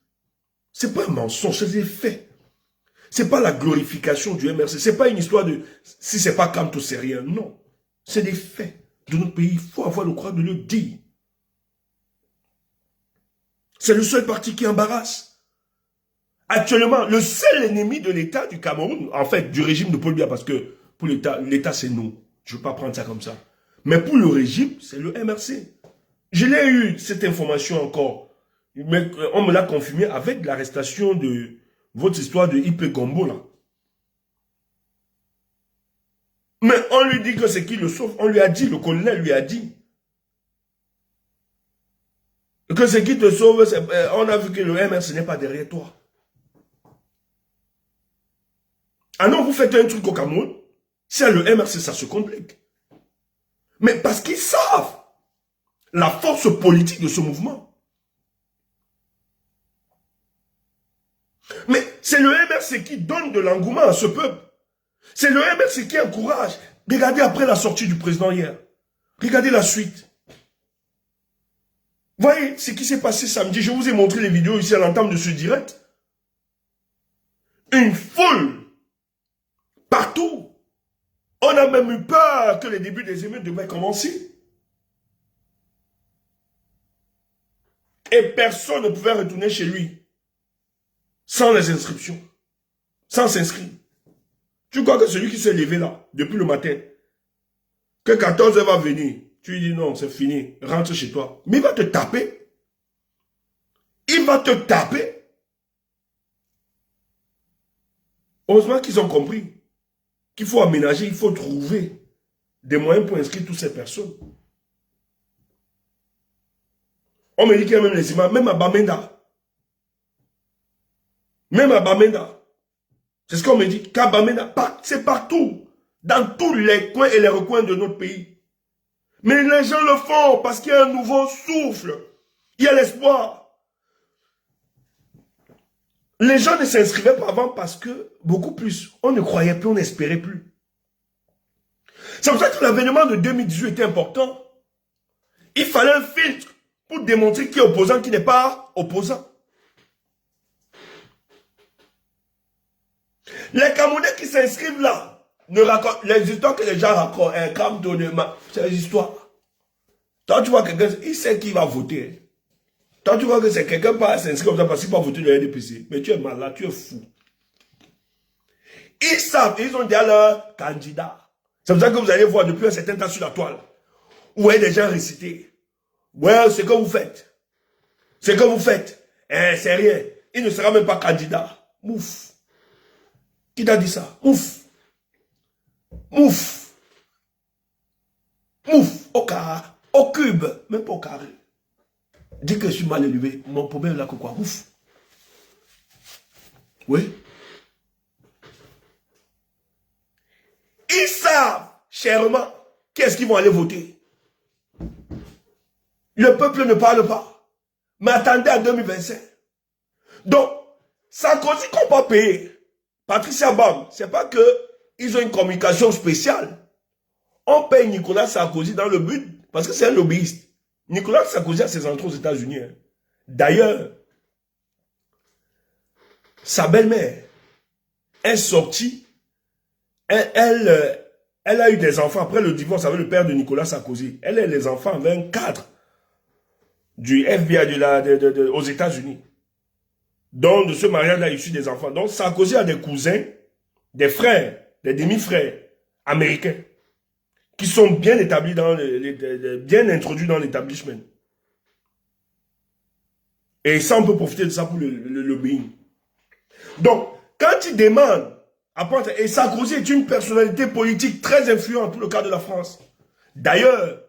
c'est pas un mensonge, c'est des faits. C'est pas la glorification du MRC, c'est pas une histoire de si c'est pas Kamto, c'est rien. Non, c'est des faits de notre pays. Il faut avoir le courage de le dire. C'est le seul parti qui embarrasse. Actuellement, le seul ennemi de l'État du Cameroun, en fait, du régime de Paul Biya, parce que pour l'État, c'est nous. Je ne veux pas prendre ça comme ça. Mais pour le régime, c'est le MRC. Je l'ai eu, cette information encore. Mais on me l'a confirmé avec l'arrestation de votre histoire de IP Gombo, là. Mais on lui dit que c'est qui le sauve. On lui a dit, le colonel lui a dit. Que c'est qui te sauve, on a vu que le MRC n'est pas derrière toi. Ah non, vous faites un truc au Cameroun, c'est le MRC, ça se complique. Mais parce qu'ils savent la force politique de ce mouvement. Mais c'est le MRC qui donne de l'engouement à ce peuple. C'est le MRC qui encourage. Regardez après la sortie du président hier. Regardez la suite. Voyez ce qui s'est passé samedi. Je vous ai montré les vidéos ici à l'entame de ce direct. Une foule. Partout. On a même eu peur que les débuts des émeutes devaient commencer. Et personne ne pouvait retourner chez lui. Sans les inscriptions. Sans s'inscrire. Tu crois que celui qui s'est levé là, depuis le matin, que 14h va venir, tu lui dis non, c'est fini, rentre chez toi. Mais il va te taper. Il va te taper. Heureusement qu'ils ont compris qu'il faut aménager, il faut trouver des moyens pour inscrire toutes ces personnes. On me dit qu'il y a même les images, même à Bamenda. Même à Bamenda. C'est ce qu'on me dit. Qu'à Bamenda, c'est partout. Dans tous les coins et les recoins de notre pays. Mais les gens le font parce qu'il y a un nouveau souffle. Il y a l'espoir. Les gens ne s'inscrivaient pas avant parce que, beaucoup plus, on ne croyait plus, on n'espérait plus. C'est pour ça que l'avènement de 2018 était important. Il fallait un filtre pour démontrer qui est opposant, qui n'est pas opposant. Les Camerounais qui s'inscrivent là, ne racontent les histoires que les gens racontent, un crame de c'est des histoires. Toi, tu vois quelqu'un, il sait qui va voter. Toi, tu vois que c'est quelqu'un pas s'inscrire comme ça parce qu'il va voter le RDPC. Mais tu es malade, tu es fou. Ils savent, ils ont déjà leur candidat. C'est pour ça que vous allez voir depuis un certain temps sur la toile. Où est des gens récités. Ouais, c'est que vous faites. C'est que vous faites. C'est rien. Il ne sera même pas candidat. Mouf. Qui t'a dit ça? Mouf. Mouf. Mouf. Au carré. Au cube. Même pas au carré. Dis que je suis mal élevé. Mon problème est là que quoi? Mouf. Oui. Ils savent, chèrement, qu'est-ce qu'ils vont aller voter. Le peuple ne parle pas. Mais attendez à 2025. Donc, Sarkozy qu'on pas payer. Patricia Bam, c'est pas que ils ont une communication spéciale. On paye Nicolas Sarkozy dans le but, parce que c'est un lobbyiste. Nicolas Sarkozy a ses entrées aux États-Unis. Hein. D'ailleurs, sa belle-mère est sortie. Elle a eu des enfants après le divorce avec le père de Nicolas Sarkozy. Elle a les enfants avec un cadre du FBI aux États-Unis. Donc, de ce mariage-là, issu des enfants. Donc, Sarkozy a des cousins, des frères, des demi-frères américains qui sont bien établis bien introduits dans l'établissement. Et ça, on peut profiter de ça pour le lobbying. Donc, quand il demande, et Sarkozy est une personnalité politique très influente pour le cas de la France. D'ailleurs,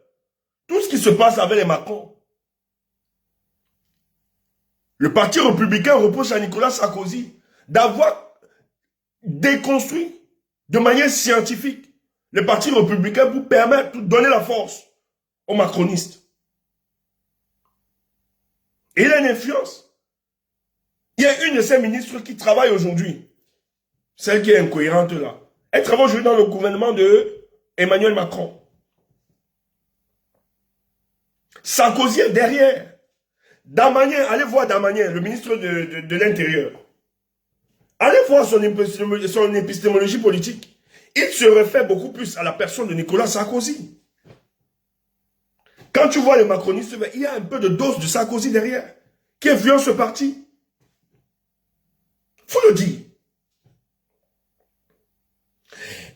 tout ce qui se passe avec les Macron, le parti républicain reproche à Nicolas Sarkozy d'avoir déconstruit de manière scientifique le parti républicain pour permettre, pour donner la force aux macronistes. Et il a une influence. Il y a une de ces ministres qui travaille aujourd'hui, celle qui est incohérente là. Elle travaille aujourd'hui dans le gouvernement de Emmanuel Macron. Sarkozy est derrière. Damagnen, allez voir Damagnen, le ministre de l'Intérieur. Allez voir son épistémologie politique. Il se réfère beaucoup plus à la personne de Nicolas Sarkozy. Quand tu vois les macronistes, il y a un peu de dose de Sarkozy derrière, qui influence ce parti. Faut le dire.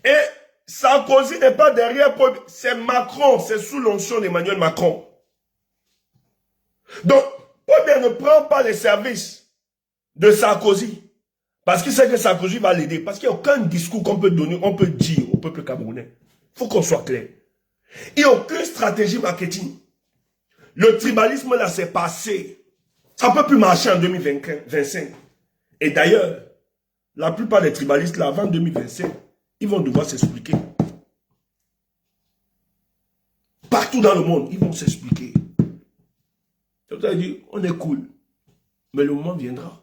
Et Sarkozy n'est pas derrière, c'est Macron, c'est sous l'onction d'Emmanuel Macron. Donc, Paul ne prend pas les services de Sarkozy. Parce qu'il sait que Sarkozy va l'aider. Parce qu'il n'y a aucun discours qu'on peut donner, on peut dire au peuple camerounais. Il faut qu'on soit clair. Il n'y a aucune stratégie marketing. Le tribalisme là, c'est passé. Ça ne peut plus marcher en 2025. Et d'ailleurs, la plupart des tribalistes là, avant 2025, ils vont devoir s'expliquer. Partout dans le monde, ils vont s'expliquer. Vous avez dit, on est cool. Mais le moment viendra.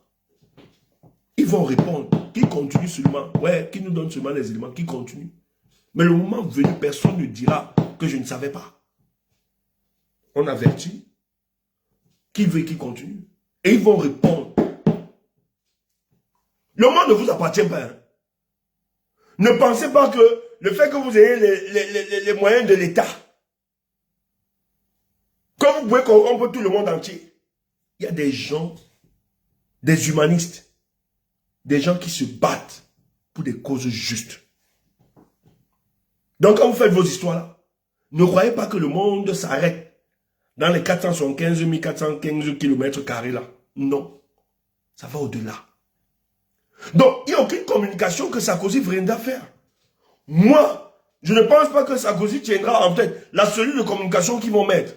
Ils vont répondre. Qui continue seulement? Ouais, qui nous donne seulement les éléments? Qui continue? Mais le moment venu, personne ne dira que je ne savais pas. On avertit. Qui veut qui continue? Et ils vont répondre. Le monde ne vous appartient pas. Hein. Ne pensez pas que le fait que vous ayez les moyens de l'État, comme vous pouvez corrompre tout le monde entier, il y a des gens, des humanistes, des gens qui se battent pour des causes justes. Donc quand vous faites vos histoires-là, ne croyez pas que le monde s'arrête dans les 475 415 km² là. Non, ça va au-delà. Donc il n'y a aucune communication que Sarkozy viendra faire. Moi, je ne pense pas que Sarkozy tiendra en tête la cellule de communication qu'ils vont mettre.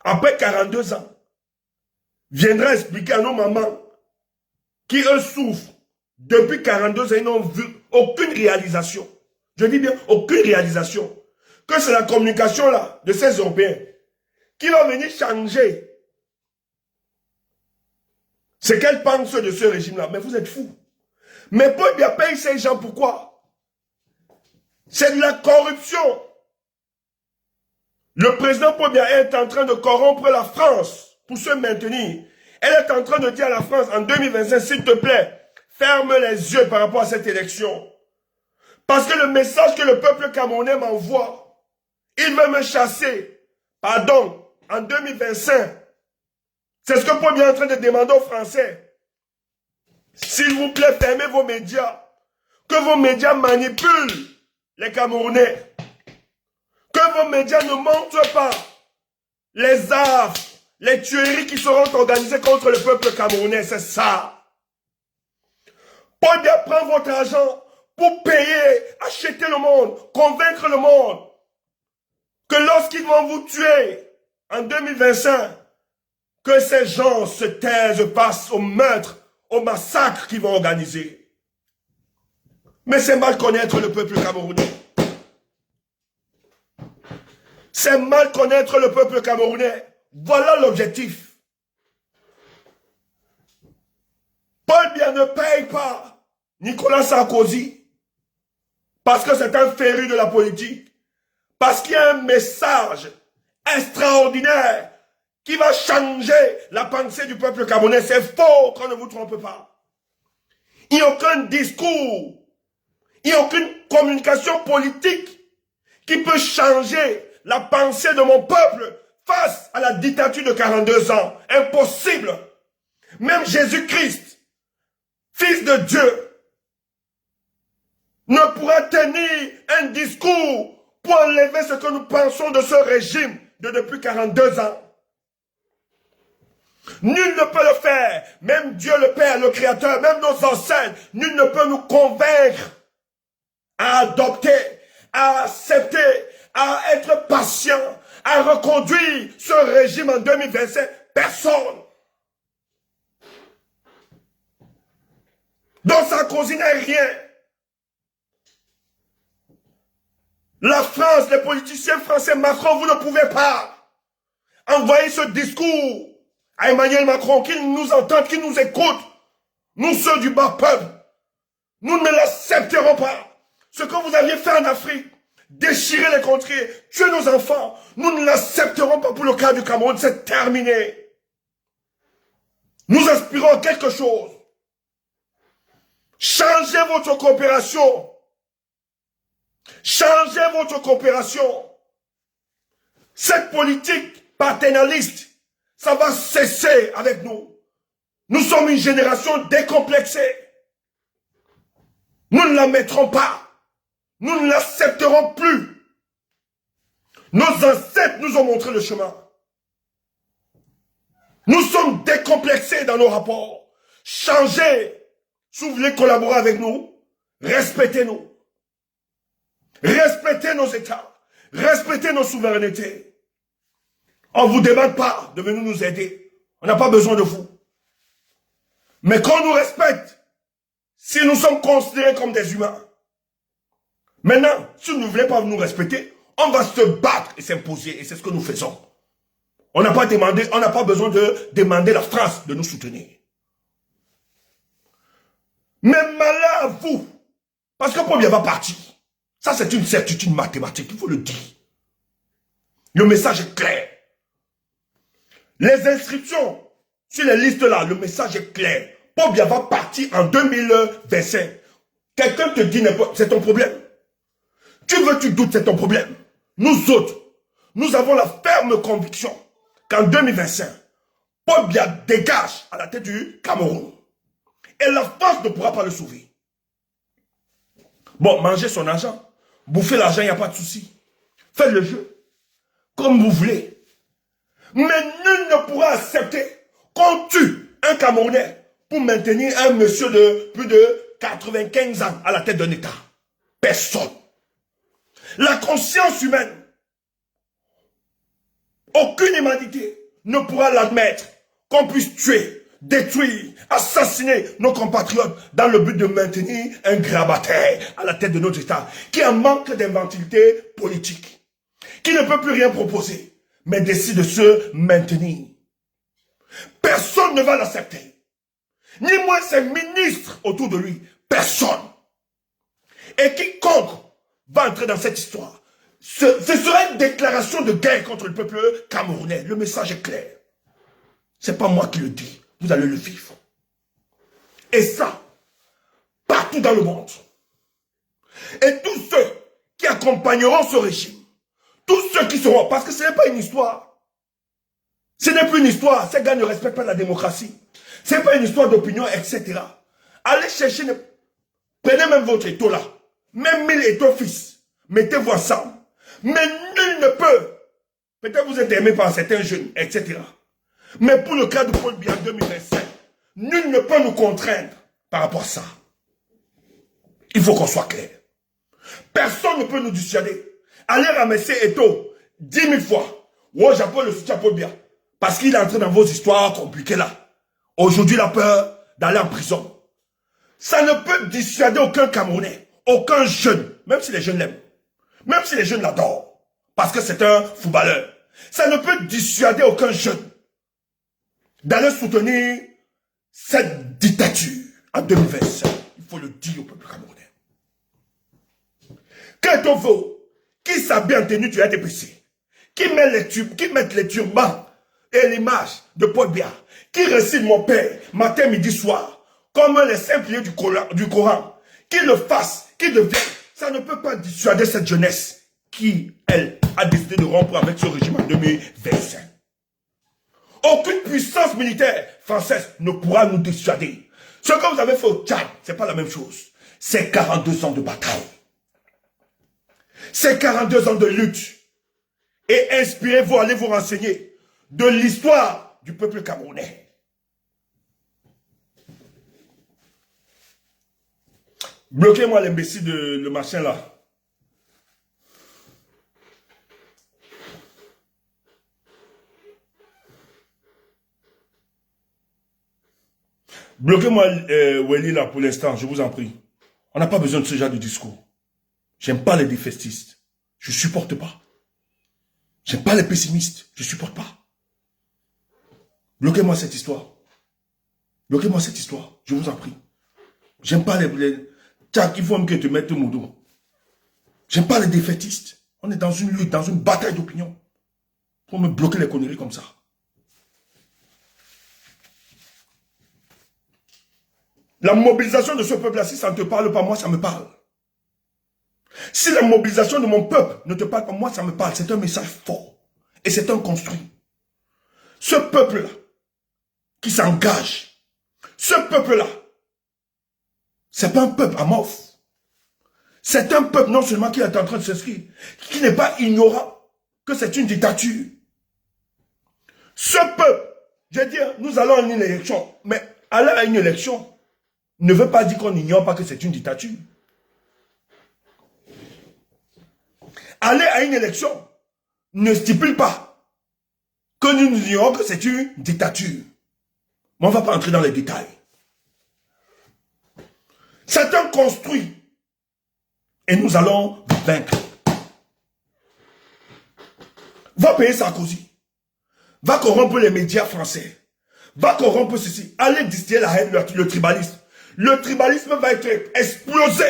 Après 42 ans, viendra expliquer à nos mamans qui eux souffrent depuis 42 ans, ils n'ont vu aucune réalisation. Je dis bien aucune réalisation. Que c'est la communication là de ces Européens qui vont venir changer ce qu'elles pensent de ce régime-là. Mais vous êtes fous. Mais Paul Biya paye ces gens pourquoi? C'est de la corruption. Le président Paul Biya est en train de corrompre la France pour se maintenir. Elle est en train de dire à la France en 2025, s'il te plaît, ferme les yeux par rapport à cette élection. Parce que le message que le peuple camerounais m'envoie, il veut me chasser, pardon, en 2025. C'est ce que Paul Biya est en train de demander aux Français. S'il vous plaît, fermez vos médias. Que vos médias manipulent les Camerounais. Que vos médias ne montrent pas les affres, les tueries qui seront organisées contre le peuple camerounais. C'est ça. Paul Biya prend votre argent pour payer, acheter le monde, convaincre le monde que lorsqu'ils vont vous tuer en 2025, que ces gens se taisent face au meurtre, au massacre qu'ils vont organiser. Mais c'est mal connaître le peuple camerounais. C'est mal connaître le peuple camerounais. Voilà l'objectif. Paul Biya ne paye pas Nicolas Sarkozy parce que c'est un féru de la politique. Parce qu'il y a un message extraordinaire qui va changer la pensée du peuple camerounais. C'est faux, qu'on ne vous trompe pas. Il n'y a aucun discours, il n'y a aucune communication politique qui peut changer la pensée de mon peuple face à la dictature de 42 ans. Impossible. Même Jésus-Christ, Fils de Dieu, ne pourra tenir un discours pour enlever ce que nous pensons de ce régime de depuis 42 ans. Nul ne peut le faire, même Dieu le Père, le Créateur, même nos ancêtres, nul ne peut nous convaincre à adopter, à accepter, à être patient, à reconduire ce régime en 2027. Personne. Donc Sarkozy n'est rien. La France, les politiciens français, Macron, vous ne pouvez pas envoyer ce discours à Emmanuel Macron, qu'il nous entende, qu'il nous écoute. Nous, ceux du bas peuple, nous ne l'accepterons pas. Ce que vous aviez fait en Afrique, déchirer les contrées, tuer nos enfants, nous ne l'accepterons pas pour le cas du Cameroun, c'est terminé. Nous aspirons à quelque chose. Changez votre coopération. Changez votre coopération. Cette politique paternaliste, ça va cesser avec nous. Nous sommes une génération décomplexée. Nous ne la mettrons pas. Nous ne l'accepterons plus. Nos ancêtres nous ont montré le chemin. Nous sommes décomplexés dans nos rapports. Changez. Si vous voulez collaborer avec nous, respectez-nous. Respectez nos États. Respectez nos souverainetés. On ne vous demande pas de venir nous aider. On n'a pas besoin de vous. Mais qu'on nous respecte, si nous sommes considérés comme des humains. Maintenant, si vous ne voulez pas nous respecter, on va se battre et s'imposer. Et c'est ce que nous faisons. On n'a pas demandé, on n'a pas besoin de demander à la France de nous soutenir. Mais malheur à vous. Parce que Paul Biya va partir. Ça, c'est une certitude mathématique, il faut le dire. Le message est clair. Les inscriptions sur les listes là, le message est clair. Paul Biya va partir en 2025. Quelqu'un te dit n'importe, c'est ton problème. Tu veux, tu doutes, c'est ton problème. Nous autres, nous avons la ferme conviction qu'en 2025, Paul Biya dégage à la tête du Cameroun. Et la France ne pourra pas le sauver. Bon, mangez son argent. Bouffez l'argent, il n'y a pas de souci. Faites le jeu. Comme vous voulez. Mais nul ne pourra accepter qu'on tue un Camerounais pour maintenir un monsieur de plus de 95 ans à la tête d'un État. Personne. La conscience humaine, aucune humanité ne pourra l'admettre qu'on puisse tuer, détruire, assassiner nos compatriotes dans le but de maintenir un grabataire à la tête de notre État qui en manque d'inventivité politique, qui ne peut plus rien proposer, mais décide de se maintenir. Personne ne va l'accepter. Ni moins ses ministres autour de lui. Personne. Et quiconque va entrer dans cette histoire, ce sera une déclaration de guerre contre le peuple camerounais. Le message est clair. C'est pas moi qui le dis. Vous allez le vivre. Et ça, partout dans le monde. Et tous ceux qui accompagneront ce régime, tous ceux qui seront, parce que ce n'est pas une histoire. Ce n'est plus une histoire. Ces gars ne respectent pas la démocratie. Ce n'est pas une histoire d'opinion, etc. Allez chercher, prenez même votre étau là, même 1000 étaux fils, mettez-vous ensemble. Mais nul ne peut, peut-être vous êtes aimé par certains jeunes, etc. Mais pour le cas de Paul Biya en 2025, nul ne peut nous contraindre par rapport à ça. Il faut qu'on soit clair. Personne ne peut nous dissuader. Allez ramasser Eto 10 000 fois. Ouais, j'appelle le soutien Paul Biya. Parce qu'il est entré dans vos histoires compliquées là. Aujourd'hui, il a peur d'aller en prison. Ça ne peut dissuader aucun Camerounais, aucun jeune, même si les jeunes l'aiment. Même si les jeunes l'adorent. Parce que c'est un footballeur. Ça ne peut dissuader aucun jeune d'aller soutenir cette dictature en 2025. Il faut le dire au peuple camerounais. Quand on veut, qui s'habille en tenue du RDPC, qui met les turbans et l'image de Paul Biya, qui récite mon père matin, midi, soir, comme les saints piliers du Coran, qui le fasse, qui devienne, ça ne peut pas dissuader cette jeunesse qui, elle, a décidé de rompre avec ce régime en 2025. Aucune puissance militaire française ne pourra nous dissuader. Ce que vous avez fait au Tchad, ce n'est pas la même chose. C'est 42 ans de bataille. C'est 42 ans de lutte. Et inspirez-vous, allez vous renseigner de l'histoire du peuple camerounais. Bloquez-moi l'imbécile de le machin là. Bloquez-moi Welly là pour l'instant, je vous en prie. On n'a pas besoin de ce genre de discours. J'aime pas les défaitistes. Je supporte pas. J'aime pas les pessimistes. Je supporte pas. Bloquez-moi cette histoire. Bloquez-moi cette histoire. Je vous en prie. J'aime pas les... Tchak, il faut même que tu mettes mon dos. J'aime pas les défaitistes. On est dans une lutte, dans une bataille d'opinion. Pour me bloquer les conneries comme ça. La mobilisation de ce peuple-là, si ça ne te parle pas, moi, ça me parle. Si la mobilisation de mon peuple ne te parle pas, moi, ça me parle. C'est un message fort. Et c'est un construit. Ce peuple-là, qui s'engage, ce peuple-là, c'est pas un peuple amorphe. C'est un peuple non seulement qui est en train de s'inscrire, qui n'est pas ignorant que c'est une dictature. Ce peuple, je veux dire, nous allons à une élection, mais aller à une élection ne veut pas dire qu'on n'ignore pas que c'est une dictature. Aller à une élection ne stipule pas que nous ignorons que c'est une dictature. Mais on ne va pas entrer dans les détails. C'est un construit. Et nous allons vaincre. Va payer Sarkozy. Va corrompre les médias français. Va corrompre ceci. Allez distiller la haine, le tribalisme. Le tribalisme va être explosé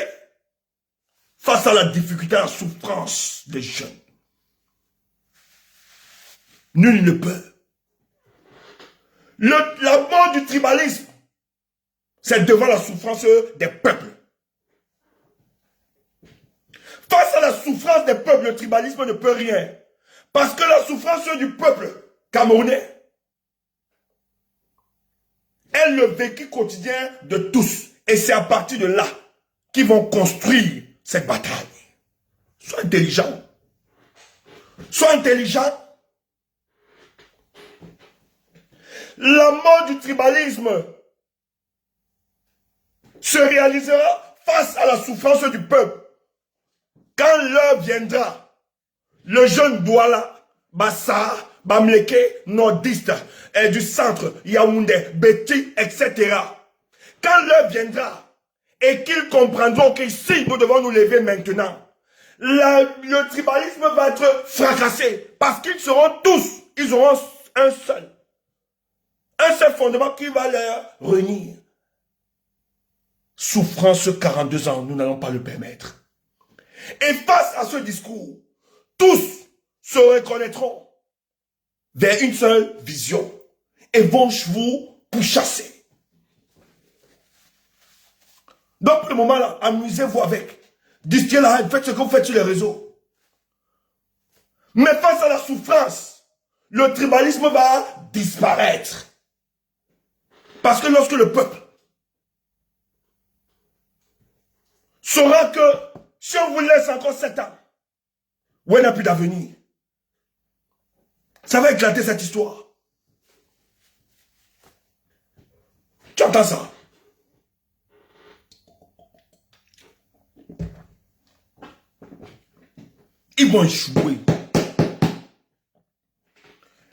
face à la difficulté, à la souffrance des jeunes. Nul ne peut. La mort du tribalisme, c'est devant la souffrance des peuples. Face à la souffrance des peuples, le tribalisme ne peut rien. Parce que la souffrance du peuple camerounais est le vécu quotidien de tous. Et c'est à partir de là qu'ils vont construire cette bataille. Sois intelligent. Sois intelligent. La mort du tribalisme se réalisera face à la souffrance du peuple. Quand l'heure viendra, le jeune Douala, Bassa, Bamleke, nordiste, et du centre, Yaoundé, Betty, etc. Quand l'heure viendra, et qu'ils comprendront qu'ici, nous devons nous lever maintenant, le tribalisme va être fracassé, parce qu'ils seront tous, ils auront un seul fondement qui va leur réunir. Souffrance 42 ans, nous n'allons pas le permettre. Et face à ce discours, tous se reconnaîtront vers une seule vision et vont vous pourchasser. Donc pour le moment là, amusez-vous avec. Distillez la haine, faites ce que vous faites sur les réseaux. Mais face à la souffrance, le tribalisme va disparaître. Parce que lorsque le peuple saura que si on vous laisse encore 7 ans, où elle n'a plus d'avenir. Ça va éclater cette histoire. Tu entends ça? Ils vont échouer.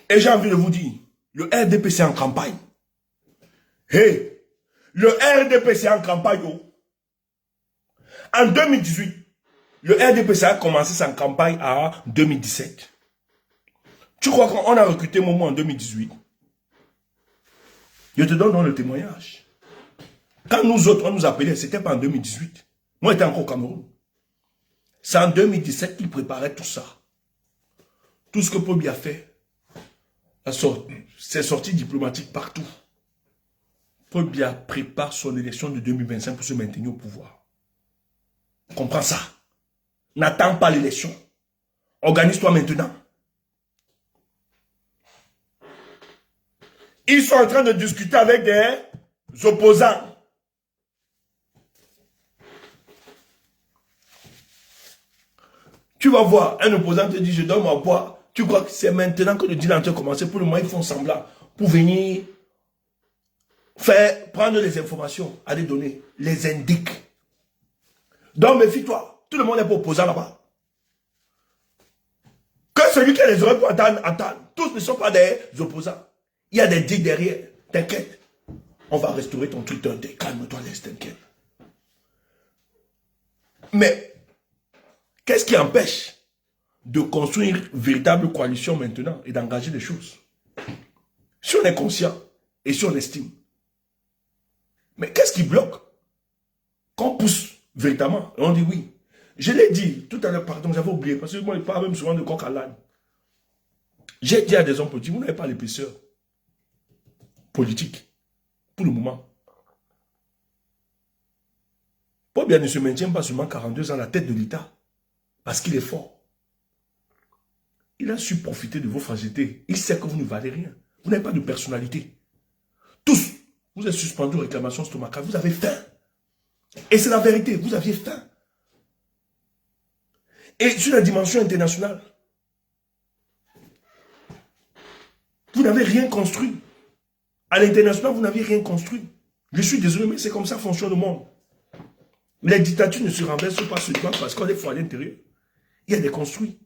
Et j'ai envie de vous dire, le RDP c'est en campagne. Hey, le RDP c'est en campagne. Oh. En 2018, le RDPC a commencé sa campagne en 2017. Tu crois qu'on a recruté Momo en 2018? Je te donne donc le témoignage. Quand nous autres, on nous appelait, c'était pas en 2018. Moi, j'étais encore au Cameroun. C'est en 2017 qu'il préparait tout ça. Tout ce que Pobi a fait, c'est sorti diplomatique partout. Pobi prépare son élection de 2025 pour se maintenir au pouvoir. Comprends ça. N'attends pas l'élection. Organise-toi maintenant. Ils sont en train de discuter avec des opposants. Tu vas voir, un opposant te dit, je donne ma voix. Tu crois que c'est maintenant que le deal a commencé? Pour le moment, ils font semblant. Pour venir prendre les informations, aller donner, les indiques. Donc, méfie-toi. Tout le monde est pas opposant là-bas. Que celui qui a les oreilles pour attendre. Tous ne sont pas des opposants. Il y a des dits derrière. T'inquiète. On va restaurer ton Twitter. Calme-toi, laisse, t'inquiète. Mais, qu'est-ce qui empêche de construire une véritable coalition maintenant et d'engager des choses? Si on est conscient et si on estime. Mais qu'est-ce qui bloque? Qu'on pousse véritablement. Et on dit oui. Je l'ai dit tout à l'heure, pardon, j'avais oublié, parce que moi, je parle même souvent de coq à l'âne. J'ai dit à des hommes politiques, vous n'avez pas l'épaisseur politique, pour le moment. Paul Biya ne se maintient pas seulement 42 ans à la tête de l'État, parce qu'il est fort. Il a su profiter de vos fragilités. Il sait que vous ne valez rien. Vous n'avez pas de personnalité. Tous, vous êtes suspendus aux réclamations stomacales, vous avez faim. Et c'est la vérité, vous aviez faim. Et sur la dimension internationale, vous n'avez rien construit. À l'international, vous n'avez rien construit. Je suis désolé, mais c'est comme ça que fonctionne le monde. Les dictatures ne se renversent pas seulement parce qu'on est fort à l'intérieur. Il y a des construits.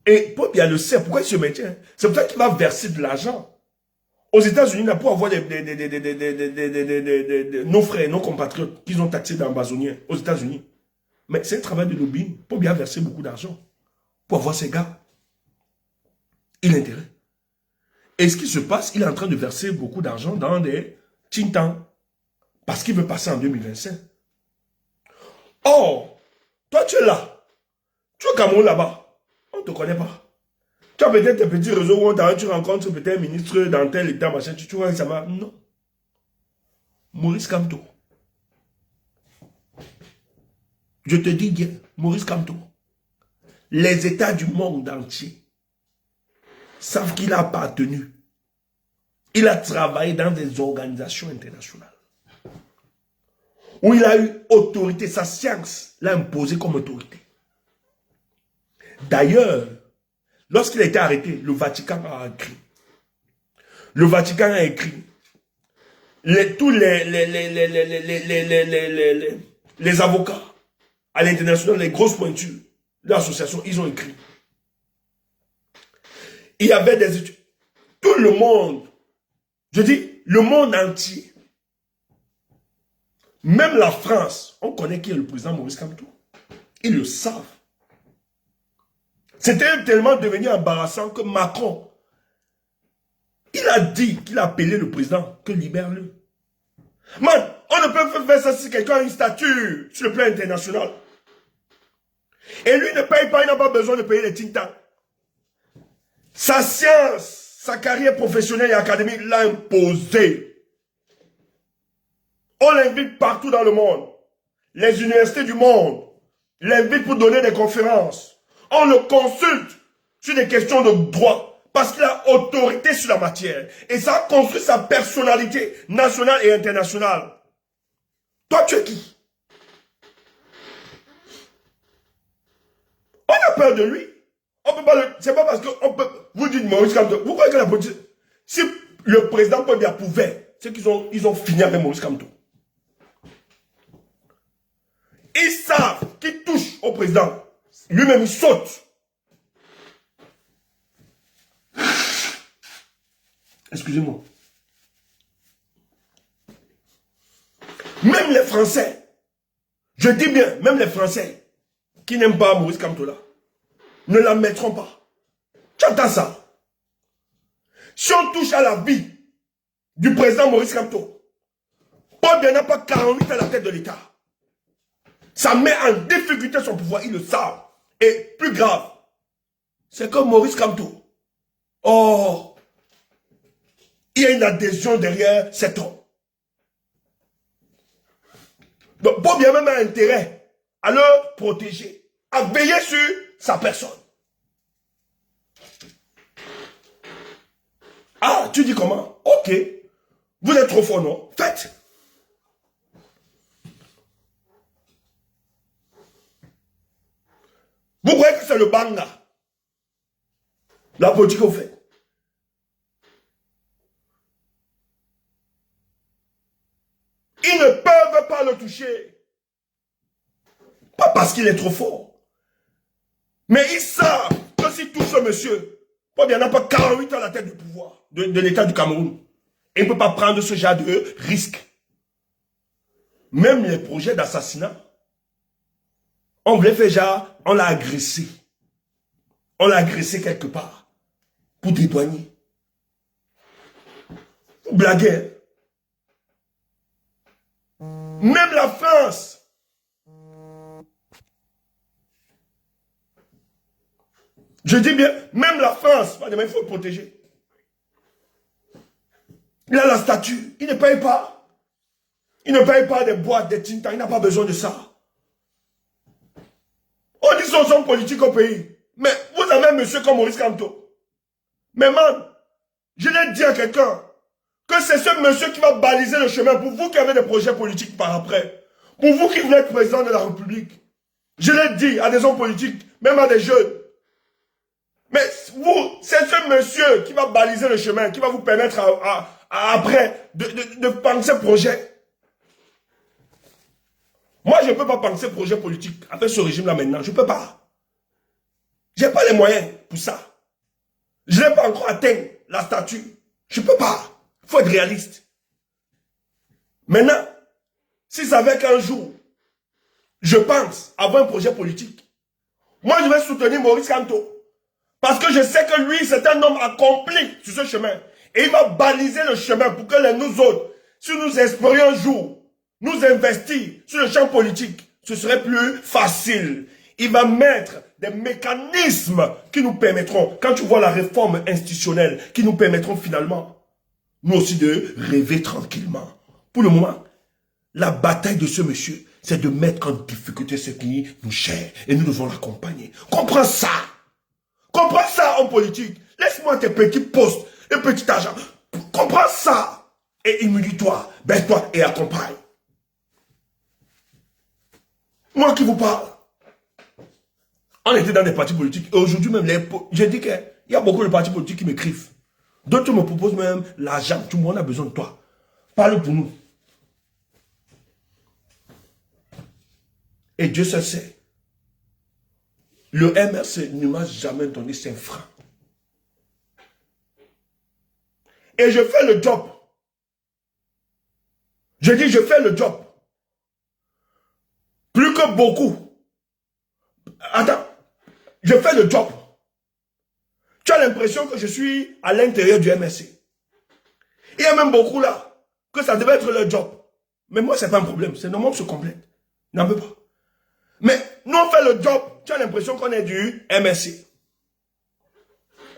Et Paul Biya le sait, pourquoi il se maintient? C'est pour ça qu'il va verser de l'argent. Aux États-Unis, là, pour avoir nos frères, nos compatriotes qu'ils ont taxés d'ambazoniens aux États-Unis. Mais c'est un travail de lobbying. Paul Biya verser beaucoup d'argent pour avoir ces gars. Il a intérêt. Et ce qui se passe, il est en train de verser beaucoup d'argent dans des tintans. Parce qu'il veut passer en 2025. Or, toi tu es là. Tu es au Cameroun là-bas. On ne te connaît pas. Tu as peut-être un petit réseau où tu rencontres peut-être un ministre dans tel état, machin, tu vois que ça va. Non. Maurice Kamto. Je te dis bien, Maurice Kamto. Les États du monde entier savent qu'il a appartenu. Il a travaillé dans des organisations internationales. Où il a eu autorité, sa science l'a imposé comme autorité. D'ailleurs, lorsqu'il a été arrêté, le Vatican a écrit. Le Vatican a écrit. Tous les avocats à l'international, les grosses pointures, l'association, ils ont écrit. Il y avait des études. Tout le monde, je dis, le monde entier. Même la France, on connaît qui est le président Maurice Kamto. Ils le savent. C'était tellement devenu embarrassant que Macron, il a dit qu'il a appelé le président que libère-le. Man, on ne peut pas faire ça si quelqu'un a une statue sur le plan international. Et lui ne paye pas, il n'a pas besoin de payer les tintans. Sa science, sa carrière professionnelle et académique l'a imposé. On l'invite partout dans le monde. Les universités du monde l'invitent pour donner des conférences. On le consulte sur des questions de droit parce qu'il a autorité sur la matière. Et ça a construit sa personnalité nationale et internationale. Toi, tu es qui? peur de lui. On peut pas le... C'est pas parce que on peut... Vous dites Maurice Kamto. Vous croyez que la politique... Si le président Paul Biya pouvait, c'est qu'ils ont fini avec Maurice Kamto. Ils savent qu'ils touchent au président. Lui-même, il saute. Excusez-moi. Même les Français, je dis bien, même les Français qui n'aiment pas Maurice Kamto là, ne la mettront pas. Tu entends ça? Si on touche à la vie du président Maurice Kamto, Paul Biya n'a pas 48 à la tête de l'État. Ça met en difficulté son pouvoir, ils le savent. Et plus grave, c'est comme Maurice Kamto. Oh, il y a une adhésion derrière cet homme. Donc, Paul Biya même a intérêt à le protéger, à veiller sur sa personne. Ah, tu dis comment? Ok. Vous êtes trop fort, non? Faites. Vous croyez que c'est le banga? La politique au fait. Ils ne peuvent pas le toucher. Pas parce qu'il est trop fort. Mais ils savent que s'ils touchent ce monsieur, il n'y en a pas 48 à la tête du pouvoir de l'État du Cameroun. Et il ne peut pas prendre ce genre de risque. Même les projets d'assassinat, on voulait faire genre, on l'a agressé. On l'a agressé quelque part pour dédouaner. Vous blaguez. Même la France. Je dis bien, même la France, il faut le protéger. Il a la statue, il ne paye pas. Il ne paye pas des boîtes, des tintans, il n'a pas besoin de ça. On dit son homme politique au pays. Mais vous avez un monsieur comme Maurice Kamto. Mais man, je l'ai dit à quelqu'un que c'est ce monsieur qui va baliser le chemin pour vous qui avez des projets politiques par après. Pour vous qui voulez être président de la République. Je l'ai dit à des hommes politiques, même à des jeunes. Mais vous, c'est ce monsieur qui va baliser le chemin, qui va vous permettre après de penser projet. Moi, je ne peux pas penser projet politique avec ce régime-là maintenant. Je ne peux pas. Je n'ai pas les moyens pour ça. Je n'ai pas encore atteint la statue. Je ne peux pas. Il faut être réaliste. Maintenant, si c'est avec un jour, je pense avoir un projet politique, moi, je vais soutenir Maurice Kamto. Parce que je sais que lui, c'est un homme accompli sur ce chemin. Et il va baliser le chemin pour que nous autres, si nous espérions un jour, nous investir sur le champ politique, ce serait plus facile. Il va mettre des mécanismes qui nous permettront, quand tu vois la réforme institutionnelle, qui nous permettront finalement, nous aussi de rêver tranquillement. Pour le moment, la bataille de ce monsieur, c'est de mettre en difficulté ce qui nous cher. Et nous devons l'accompagner. Comprends ça. Comprends ça en politique. Laisse-moi tes petits postes et petit argent. Comprends ça. Et humilie-toi, baisse-toi et accompagne. Moi qui vous parle. On était dans des partis politiques. Et aujourd'hui même, j'ai dit qu'il y a beaucoup de partis politiques qui m'écrivent. D'autres me proposent même l'argent. Tout le monde a besoin de toi. Parle pour nous. Et Dieu se sait. Le MRC ne m'a jamais donné 5 francs. Et je fais le job. Je dis, je fais le job. Plus que beaucoup. Attends. Je fais le job. Tu as l'impression que je suis à l'intérieur du MRC. Il y a même beaucoup là, que ça devait être le job. Mais moi, ce n'est pas un problème. C'est normal que se complète. N'en veux pas. Mais nous, on fait le job. Tu as l'impression qu'on est du MRC.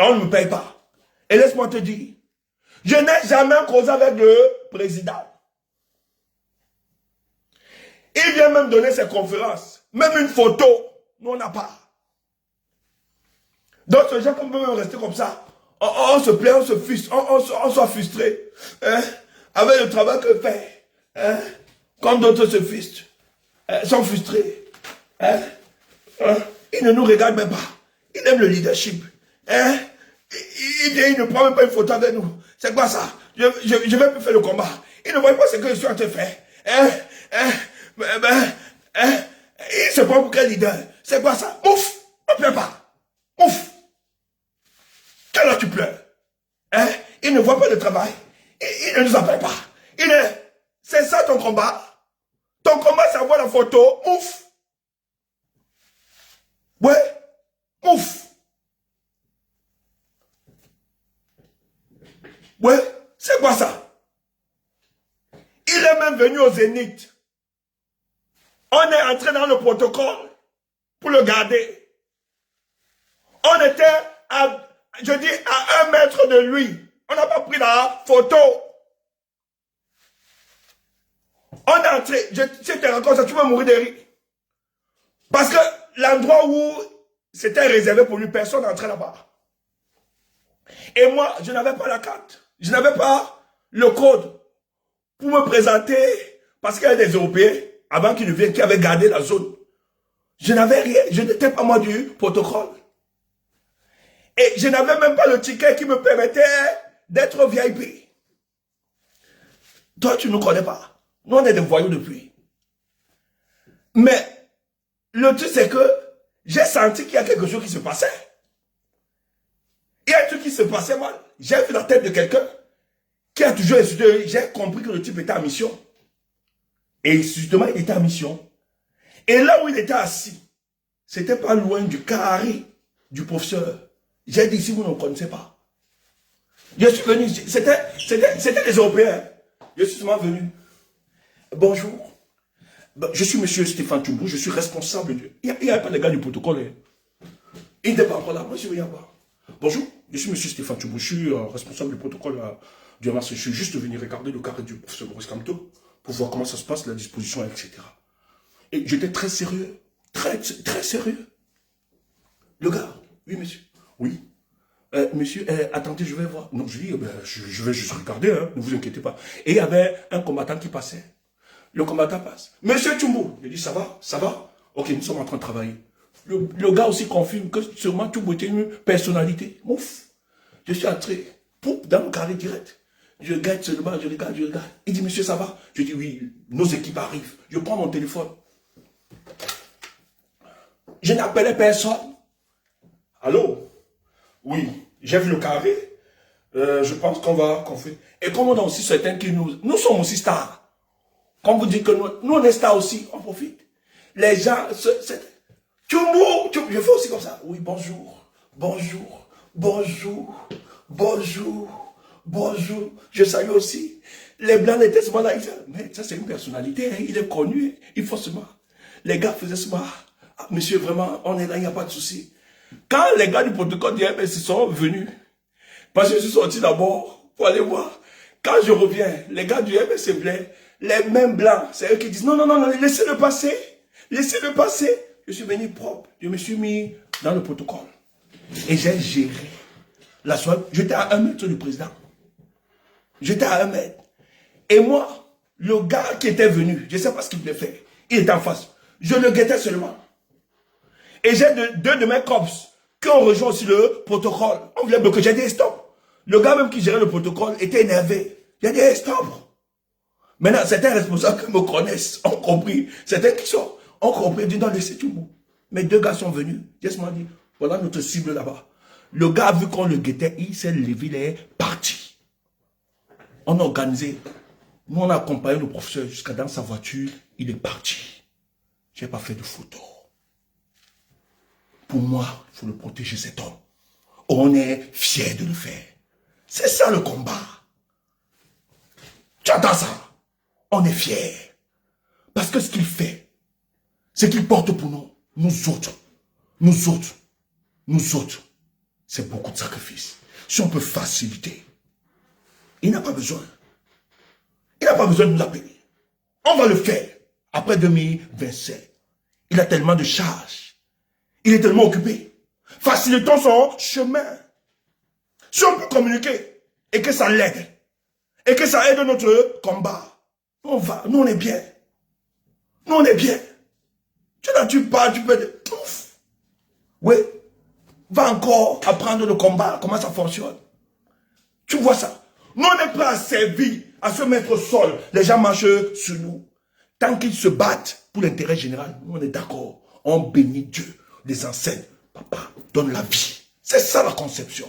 On ne me paye pas. Et laisse-moi te dire, je n'ai jamais causé avec le président. Il vient même donner ses conférences. Même une photo, nous on n'a pas. Donc ces gens qu'on peut même rester comme ça. On se plaint, on se frustre, on soit frustré. Hein? Avec le travail que fait. Hein? Comme d'autres se frustrent. Sont frustrés. Hein? Hein? Il ne nous regarde même pas. Il aime le leadership. Hein? Il ne prend même pas une photo avec nous. C'est quoi ça? Je vais plus faire le combat. Il ne voit pas ce que je suis en train de faire. Il se prend pour quel leader? C'est quoi ça? Ouf! Ne pleure pas. Ouf! Quelle heure tu pleures? Hein? Il ne voit pas le travail. Il ne nous appelle pas. C'est ça ton combat? Ton combat, c'est avoir la photo. Ouf! Ouais? Ouf! Ouais? C'est quoi ça? Il est même venu au Zénith. On est entré dans le protocole pour le garder. On était à 1 mètre de lui. On n'a pas pris la photo. On est entré. Si tu te rends compte, ça, tu vas mourir de rire. Parce que l'endroit où c'était réservé pour lui, personne n'entrait là-bas. Et moi, je n'avais pas la carte. Je n'avais pas le code pour me présenter. Parce qu'il y a des Européens, avant qu'ils ne viennent, qui avaient gardé la zone. Je n'avais rien. Je n'étais pas moi du protocole. Et je n'avais même pas le ticket qui me permettait d'être VIP. Toi, tu ne nous connais pas. Nous, on est des voyous depuis. Mais le truc, c'est que j'ai senti qu'il y a quelque chose qui se passait. Il y a un truc qui se passait mal. J'ai vu la tête de quelqu'un qui a toujours étudié. J'ai compris que le type était en mission. Et justement, il était en mission. Et là où il était assis, c'était pas loin du carré du professeur. J'ai dit, si vous ne connaissez pas. Je suis venu, c'était les Européens. Je suis seulement venu. Bonjour. Je suis monsieur Stéphane Toubou, je suis responsable de... Il n'y a pas de gars du protocole. Hein. Il n'est pas encore là, moi je ne viens pas. Bonjour, je suis monsieur Stéphane Toubou, je suis responsable du protocole du Hamas. Je suis juste venu regarder le carré du professeur Maurice Kamto pour voir comment ça se passe, la disposition, etc. Et j'étais très sérieux, très sérieux. Le gars, oui monsieur, oui. Monsieur, attendez, je vais voir. Non, je dis, je vais juste regarder, hein, ne vous inquiétez pas. Et il y avait un combattant qui passait. Le combattant passe. Monsieur Toumbo, il dit, ça va? Ça va? Ok, nous sommes en train de travailler. Le gars aussi confirme que sûrement Toumbo était une personnalité. Ouf. Je suis entré, pouf, dans le carré direct. Je regarde seulement, je regarde. Il dit, monsieur, ça va? Je dis, oui, nos équipes arrivent. Je prends mon téléphone. Je n'appelais personne. Allô? Oui, j'ai vu le carré. Je pense qu'on fait. Et comme on a aussi certains qui nous sommes aussi stars. Comme vous dites que nous on est stars aussi, on profite. Les gens, Tchoumou, je fais aussi comme ça. Oui, bonjour. Je salue aussi. Les blancs étaient seulement là. Ils disaient, mais ça c'est une personnalité, hein, il est connu, il faut seulement. Les gars faisaient seulement. Ah, monsieur, vraiment, on est là, il n'y a pas de souci. Quand les gars du protocole du MS sont venus, parce que je suis sorti d'abord pour aller voir, quand je reviens, les gars du MS blanc, les mêmes blancs, c'est eux qui disent non, laissez-le passer, laissez-le passer. Je suis venu propre, je me suis mis dans le protocole et j'ai géré la soirée. J'étais à 1 mètre du président. J'étais à 1 mètre. Et moi, le gars qui était venu, je ne sais pas ce qu'il voulait faire, il était en face. Je le guettais seulement. Et j'ai deux de mes cops qui ont rejoint aussi le protocole. On voulait bloquer. J'ai dit stop. Le gars même qui gérait le protocole était énervé. J'ai dit stop. Maintenant, certains responsables qui me connaissent ont compris. Certains qui sont ont compris. Ils disent non, laissez tout. Mes 2 gars sont venus. Just m'a dit, voilà notre cible là-bas. Le gars a vu qu'on le guettait, il s'est levé, il est parti. On a organisé. Nous, on a accompagné le professeur jusqu'à dans sa voiture. Il est parti. Je n'ai pas fait de photo. Pour moi, il faut le protéger, cet homme. On est fiers de le faire. C'est ça le combat. Tu entends ça? On est fiers. Parce que ce qu'il fait, c'est qu'il porte pour nous. Nous autres, c'est beaucoup de sacrifices. Si on peut faciliter, il n'a pas besoin. Il n'a pas besoin de nous appeler. On va le faire. Après 2027, il a tellement de charges. Il est tellement occupé. Facilitons son chemin. Si on peut communiquer et que ça l'aide, et que ça aide notre combat, on va, nous on est bien. Nous on est bien. Tu n'as-tu pas, tu peux... Ouf. Oui. Va encore apprendre le combat, comment ça fonctionne. Tu vois ça. Nous, on n'est pas à servir, à se mettre au sol. Les gens marchent sur nous. Tant qu'ils se battent pour l'intérêt général, nous, on est d'accord. On bénit Dieu, les ancêtres. Papa, donne la vie. C'est ça la conception.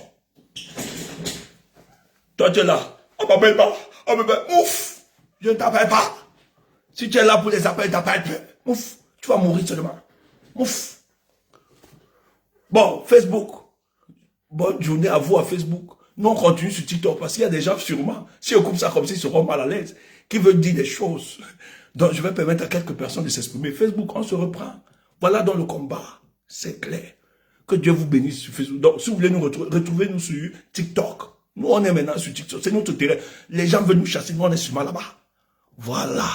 Toi, tu es là. On m'appelle pas. On m'appelle. Ouf. Je ne t'appelle pas. Si tu es là pour les appels, t'appelles. Ouf. Tu vas mourir seulement. Ouf. Bon, Facebook. Bonne journée à vous à Facebook. Nous, on continue sur TikTok parce qu'il y a des gens sûrement, si on coupe ça comme ça, ils seront mal à l'aise, qui veulent dire des choses. Donc, je vais permettre à quelques personnes de s'exprimer. Facebook, on se reprend. Voilà dans le combat. C'est clair. Que Dieu vous bénisse sur Facebook. Donc, si vous voulez nous retrouver, retrouvez-nous sur TikTok. Nous, on est maintenant sur TikTok. C'est notre terrain. Les gens veulent nous chasser. Nous, on est sûrement là-bas. Voilà.